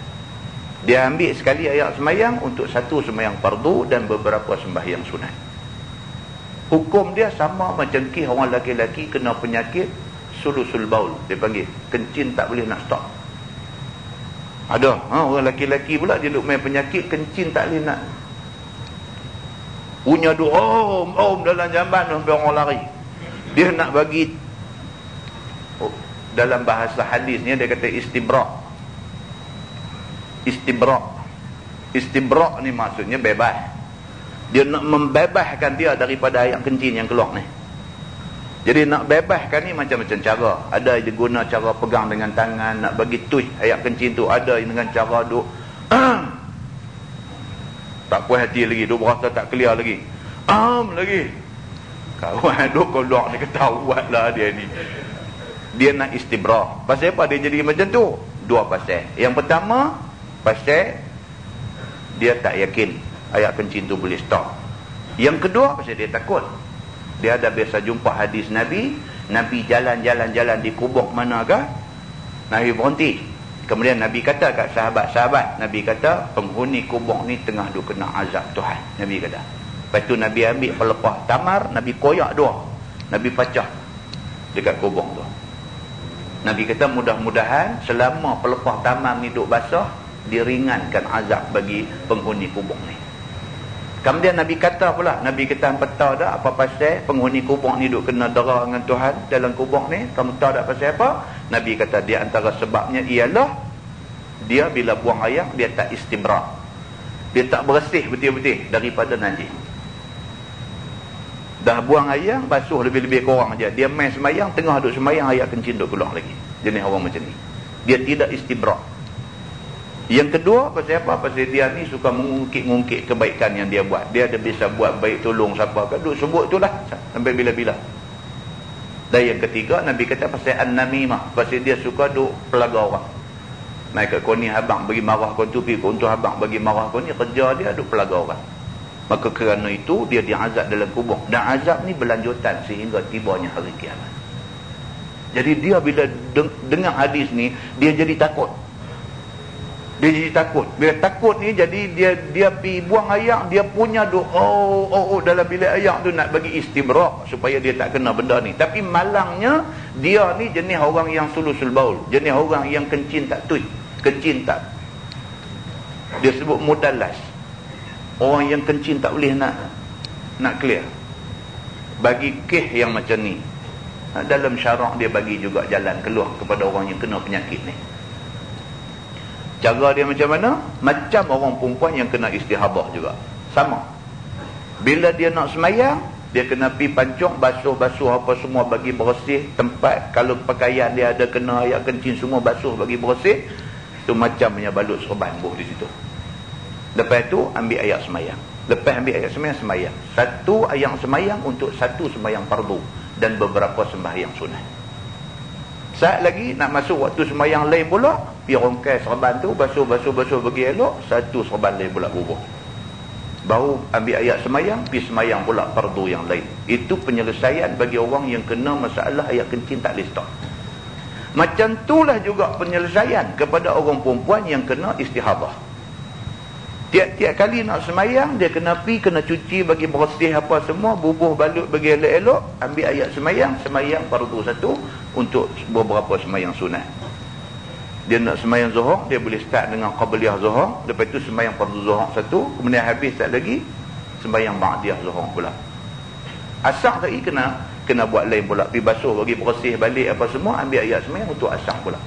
Dia ambil sekali air semayang untuk satu sembahyang fardu dan beberapa sembahyang sunat. Hukum dia sama macam kes orang lelaki-lelaki kena penyakit sulusul baul, dia panggil kencing tak boleh nak stop. Ada orang lelaki-lelaki pula dia duk main penyakit kencing tak boleh nak, punya duk om dalam jamban sampai orang lari. Dia nak bagi dalam bahasa hadis ni dia kata istibrak. Istibrak ni maksudnya bebas. Dia nak membebaskan dia daripada air kencing yang keluar ni. Jadi nak bebaskan ni macam-macam cara. Ada dia guna cara pegang dengan tangan, nak bagi tush air kencing tu. Ada dengan cara duk tak puas hati lagi, duk berasa tak clear lagi, lagi. Kawan duk keluar ni ketahuan lah dia ni. Dia nak istibrah. Pasal apa dia jadi macam tu? Dua pasal. Yang pertama, pasal dia tak yakin air kencing tu boleh stop. Yang kedua, pasal dia takut. Dia ada biasa jumpa hadis Nabi, Nabi jalan-jalan di kubur manakah, Nabi berhenti. Kemudian Nabi kata kat sahabat-sahabat, Nabi kata penghuni kubur ni tengah duk kena azab Tuhan. Nabi kata. Lepas tu Nabi ambil pelepah tamar, Nabi koyak dua, Nabi pecah dekat kubur tu. Nabi kata mudah-mudahan selama pelepah tamar ni duk basah, diringankan azab bagi penghuni kubur ni. Kemudian Nabi kata pula, Nabi kata petang dah apa pasal penghuni kubur ni duk kena dera dengan Tuhan dalam kubur ni, kamu tahu tak pasal apa? Nabi kata di antara sebabnya ialah dia bila buang air dia tak istibrak, dia tak bersih betul-betul daripada najis. Dah buang air, basuh lebih-lebih kurang aja, dia main semayang, tengah duk semayang air kencing duk keluar lagi. Jenis orang macam ni, dia tidak istibrak. Yang kedua, pasal apa? Pasal dia ni suka mengungkit-ungkit kebaikan yang dia buat. Dia ada bisa buat baik, tolong siapa kan, duk sebut tu lah sampai bila-bila. Dan yang ketiga, Nabi kata pasal an-namimah, pasal dia suka duk pelaga orang. Naik kat kau ni abang bagi marah kau tu, pergi kau tu abang bagi marah kau ni, kerja dia duk pelaga orang. Maka kerana itu dia diazab dalam kubur, dan azab ni berlanjutan sehingga tibanya hari kiamat. Jadi dia bila dengar hadis ni, dia jadi takut. Dia jadi takut. Bila takut ni, jadi dia pergi buang air, dia punya dalam bilik air tu nak bagi istibrak supaya dia tak kena benda ni. Tapi malangnya dia ni jenis orang yang sulusul baul, jenis orang yang kencing tak tuj, kencing tak, dia sebut mudallas. Orang yang kencing tak boleh nak clear. Bagi kes yang macam ni, dalam syarak dia bagi juga jalan keluar kepada orang yang kena penyakit ni. Cara dia macam mana? Macam orang perempuan yang kena istihadah juga. Sama. Bila dia nak semayang, dia kena pergi pancung, basuh-basuh apa semua bagi bersih tempat. Kalau pakaian dia ada kena air kencing, semua basuh bagi bersih. Itu macam punya balut serban buh di situ. Lepas tu ambil air semayang. Lepas ambil air semayang, semayang. Satu air semayang untuk satu sembahyang fardu dan beberapa sembahyang sunat. Saat lagi nak masuk waktu sembahyang lain pula, pergi rongkai serban tu, basuh bagi elok, satu serban lain pula bubuh. Baru ambil ayat semayang, pergi semayang pula fardu yang lain. Itu penyelesaian bagi orang yang kena masalah ayat kencing tak boleh stop. Macam itulah juga penyelesaian kepada orang perempuan yang kena istihadah. Tiap-tiap kali nak semayang, dia kena pergi, kena cuci bagi bersih apa semua, bubuh balut bagi elok-elok, ambil ayat semayang fardu satu untuk beberapa semayang sunat. Dia nak semayang zuhur, dia boleh start dengan qabliyah zuhur, lepas tu semayang fardu zuhur satu, kemudian habis tak lagi semayang ba'diyah zuhur pula. Asal tadi kena kena buat lain pula, pergi basuh, bagi bersih balik apa semua, ambil ayat sembahyang untuk asar pula.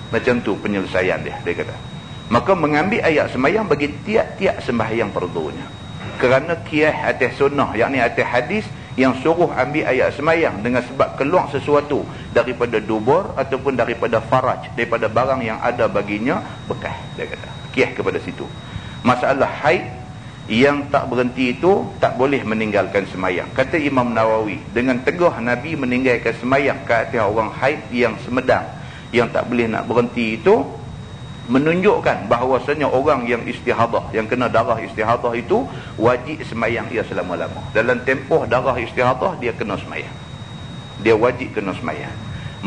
Macam tu penyelesaian dia kata. Maka mengambil ayat sembahyang bagi tiap-tiap sembahyang fardunya. Kerana qiyas atas sunnah, yakni atas hadis yang suruh ambil ayat sembahyang dengan sebab keluar sesuatu daripada dubur ataupun daripada faraj, daripada barang yang ada baginya bekas, dia kata. Qiyas kepada situ. Masalah haid yang tak berhenti itu tak boleh meninggalkan sembahyang. Kata Imam Nawawi, dengan teguh Nabi meninggalkan sembahyang ke atas orang haid yang semedang, yang tak boleh nak berhenti itu, menunjukkan bahawasanya orang yang istihadah, yang kena darah istihadah itu wajib sembahyang ia selama-lama. Dalam tempoh darah istihadah dia kena sembahyang, dia wajib kena sembahyang,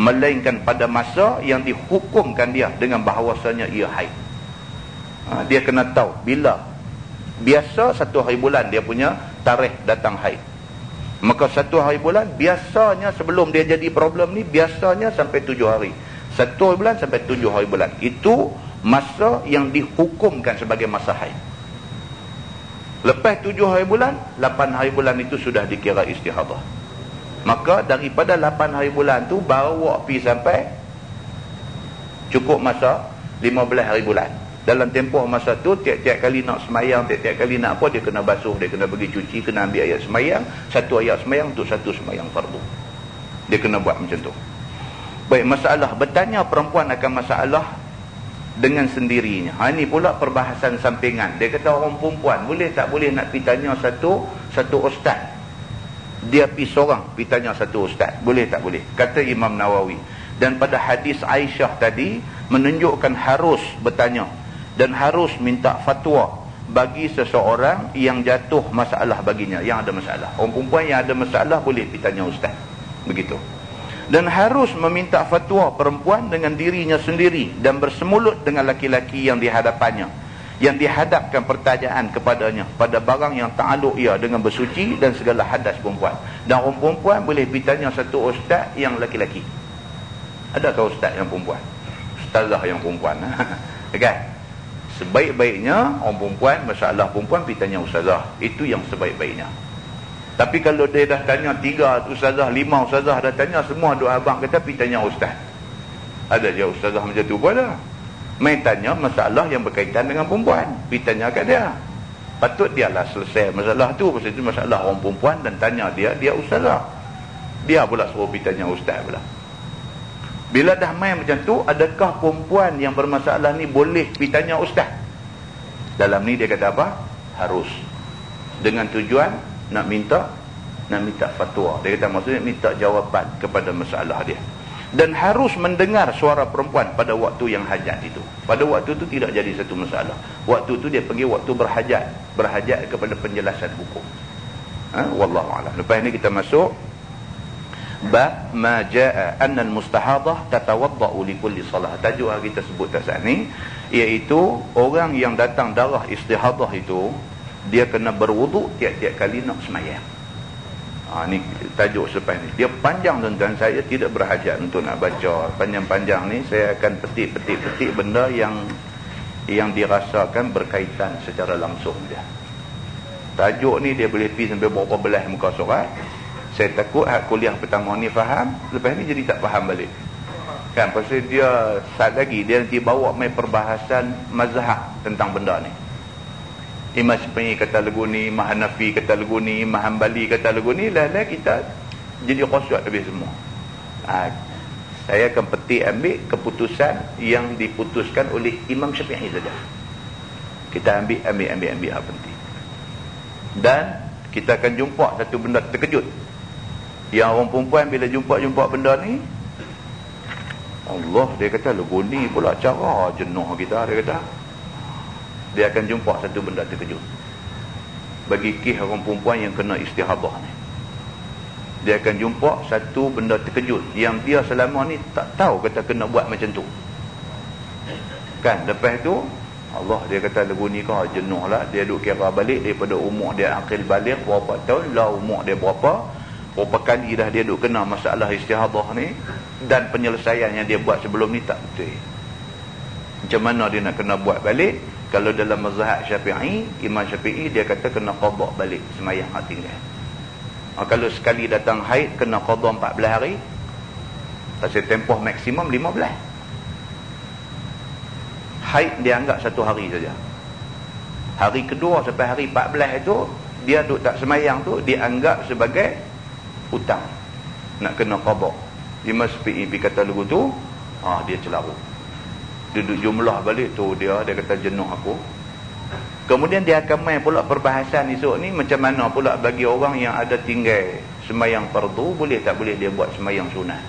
melainkan pada masa yang dihukumkan dia dengan bahawasanya ia haid. Dia kena tahu bila. Biasa 1 hari bulan dia punya tarikh datang haid, maka 1 hari bulan biasanya sebelum dia jadi problem ni, biasanya sampai 7 hari. 1 hari bulan sampai 7 hari bulan, itu masa yang dihukumkan sebagai masa haid. Lepas 7 hari bulan, 8 hari bulan itu sudah dikira istihadah. Maka daripada 8 hari bulan tu bawa pergi sampai cukup masa 15 hari bulan. Dalam tempoh masa tu, tiap-tiap kali nak semayang, tiap-tiap kali nak apa, dia kena basuh, dia kena pergi cuci, kena ambil ayat semayang, 1 ayat semayang untuk 1 semayang fardu. Dia kena buat macam tu. Baik, masalah bertanya perempuan akan masalah dengan sendirinya. Ini pula perbahasan sampingan. Dia kata orang perempuan boleh tak boleh nak pergi tanya satu ustaz. Dia pergi seorang pergi tanya satu ustaz. Boleh tak boleh? Kata Imam Nawawi. Dan pada hadis Aisyah tadi menunjukkan harus bertanya dan harus minta fatwa bagi seseorang yang jatuh masalah baginya, yang ada masalah. Orang perempuan yang ada masalah boleh pergi tanya ustaz. Begitu. Dan harus meminta fatwa perempuan dengan dirinya sendiri dan bersemulut dengan laki-laki yang dihadapannya, yang dihadapkan pertanyaan kepadanya pada barang yang ta'aluk ia dengan bersuci dan segala hadas perempuan. Dan orang perempuan boleh pergi tanya satu ustaz yang laki-laki. Adakah ustaz yang perempuan? Ustazah yang perempuan. Kan? Sebaik-baiknya orang perempuan, masalah perempuan pergi tanya ustazah. Itu yang sebaik-baiknya. Tapi kalau dia dah tanya 3 ustazah, 5 ustazah dah tanya, semua duk abang kata pergi tanya ustaz. Ada je ustazah macam tu pun ada. Main tanya masalah yang berkaitan dengan perempuan, pergi tanya kat dia. Patut dialah selesai masalah tu. Pasal itu masalah orang perempuan, dan tanya dia ustazah. Dia pula suruh pergi tanya ustaz pula. Bila dah main macam tu, adakah perempuan yang bermasalah ni boleh pergi tanya ustaz? Dalam ni dia kata apa? Harus. Dengan tujuan nak minta fatwa. Dia kata maksudnya minta jawapan kepada masalah dia. Dan harus mendengar suara perempuan pada waktu yang hajat itu. Pada waktu itu tidak jadi satu masalah. Waktu itu dia panggil waktu berhajat. Berhajat kepada penjelasan hukum. Wallahu a'lam. Lepas ni kita masuk bab ma jaa anna al-mustahadah tatawaddau li kulli salah. Tajuk yang kita sebut saat ni iaitu orang yang datang darah istihadah itu dia kena berwuduk tiap-tiap kali nak semayang. Ni tajuk selepas ni. Dia panjang tuan-tuan, saya tidak berhajat untuk nak baca panjang-panjang ni. Saya akan petik benda yang dirasakan berkaitan secara langsung dia. Tajuk ni dia boleh pergi sampai berapa belas muka surat. Saya takut kuliah pertama ni faham, lepas ni jadi tak faham balik. Kan, pasal dia saat lagi dia nanti bawa main perbahasan mazhab tentang benda ni. Imam Syafi'i kata lagu ni, Imam Hanafi kata lagu ni, Imam Hanbali kata lagu ni, lah kita jadi khusyuk habis semua. Saya akan petik ambil keputusan yang diputuskan oleh Imam Syafi'i saja. Kita ambil hak penting. Dan kita akan jumpa satu benda terkejut. Yang orang perempuan bila jumpa benda ni, Allah, dia kata lagu ni pula cara jenuh kita, dia kata. Dia akan jumpa satu benda terkejut. Bagi kisah orang perempuan yang kena istihadah ni, dia akan jumpa satu benda terkejut yang dia selama ni tak tahu kata kena buat macam tu. Kan, lepas tu Allah, dia kata lagu ni kau jenuh lah. Dia duk kira balik daripada umur dia akil balik berapa tahun lah, umur dia berapa kali dah dia duk kena masalah istihadah ni, dan penyelesaian yang dia buat sebelum ni tak betul. Macam mana dia nak kena buat balik? Kalau dalam mazhab Syafi'i, Imam Syafi'i dia kata kena qada balik semayang hak tinggal. Kalau sekali datang haid kena qada 14 hari. Pasal tempoh maksimum 15. Haid dia anggap 1 hari saja. Hari kedua sampai hari 14 itu dia duk tak semayang tu dia anggap sebagai hutang. Nak kena qada. Dia mesti pergi kata lagu tu, dia celaru. Duduk jumlah balik tu dia kata jenuh aku. Kemudian dia akan main pula perbahasan esok ni macam mana pula bagi orang yang ada tinggal semayang fardu, boleh tak boleh dia buat semayang sunat.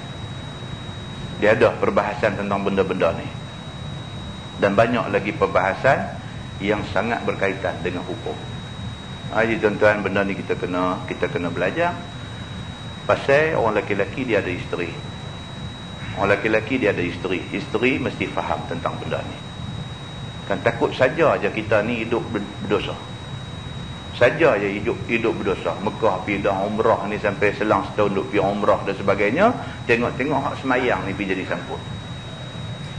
Dia ada perbahasan tentang benda-benda ni. Dan banyak lagi perbahasan yang sangat berkaitan dengan hukum. Jadi tuan-tuan, benda ni kita kena belajar. Pasal orang lelaki-lelaki dia ada isteri. Orang lelaki-lelaki dia ada isteri. Isteri mesti faham tentang benda ni. Kan takut saja aja kita ni hidup berdosa. Saja aja hidup berdosa. Mekah pergi dah umrah ni sampai selang setahun duk pergi umrah dan sebagainya. Tengok-tengok hak semayang ni pergi jadi sangkut.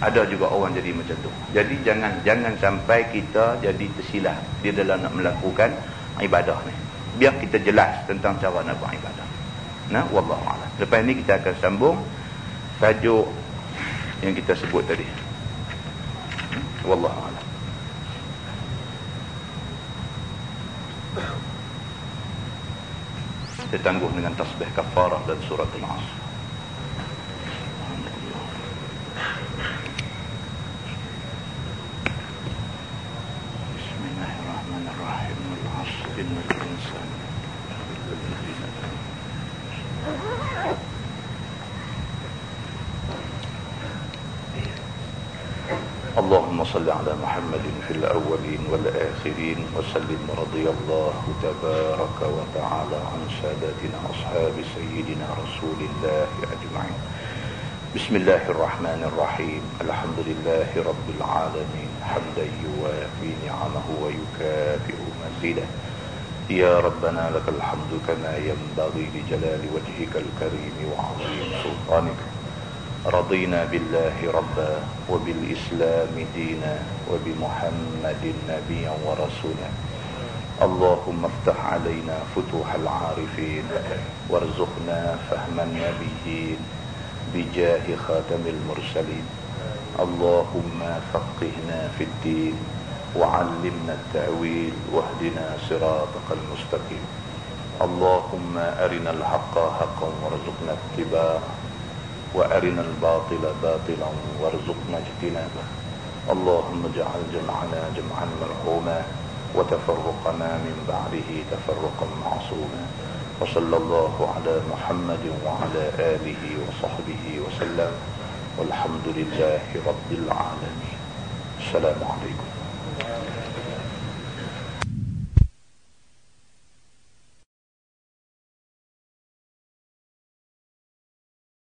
Ada juga orang jadi macam tu. Jadi jangan sampai kita jadi tersilap di dalam nak melakukan ibadah ni. Biar kita jelas tentang cara nak buat ibadah. Nah, wallahu a'lam. Lepas ni kita akan sambung tajuk yang kita sebut tadi. Wallahu a'lam. Kita tangguh dengan tasbih kafarah dan surat Al-Asr. Bismillahirrahmanirrahim. Al-Asr innal insana اللهم صل على محمد في الأولين والآخرين وسلم رضي الله تبارك وتعالى عن سادتنا أصحاب سيدنا رسول الله أجمعين. بسم الله الرحمن الرحيم. الحمد لله رب العالمين حمدا يوافي نعمه ويكافئ مزيده. يا ربنا لك الحمد كما ينبغي لجلال وجهك الكريم وعظيم سلطانك. رضينا بالله ربا وبالإسلام دينا وبمحمد نبيا ورسولا. اللهم افتح علينا فتوح العارفين وارزقنا فهم النبيين بجاه خاتم المرسلين. اللهم فقهنا في الدين وعلمنا التأويل واهدنا صراطك المستقيم. اللهم أرنا الحق حقا وارزقنا اتباعه وأرنا الباطل باطلا وارزقنا اجتنابه. اللهم اجعل جمعنا جمعا مرحوما وتفرقنا من بعده تفرقا معصوما. وصلى الله على محمد وعلى آله وصحبه وسلم والحمد لله رب العالمين. السلام عليكم.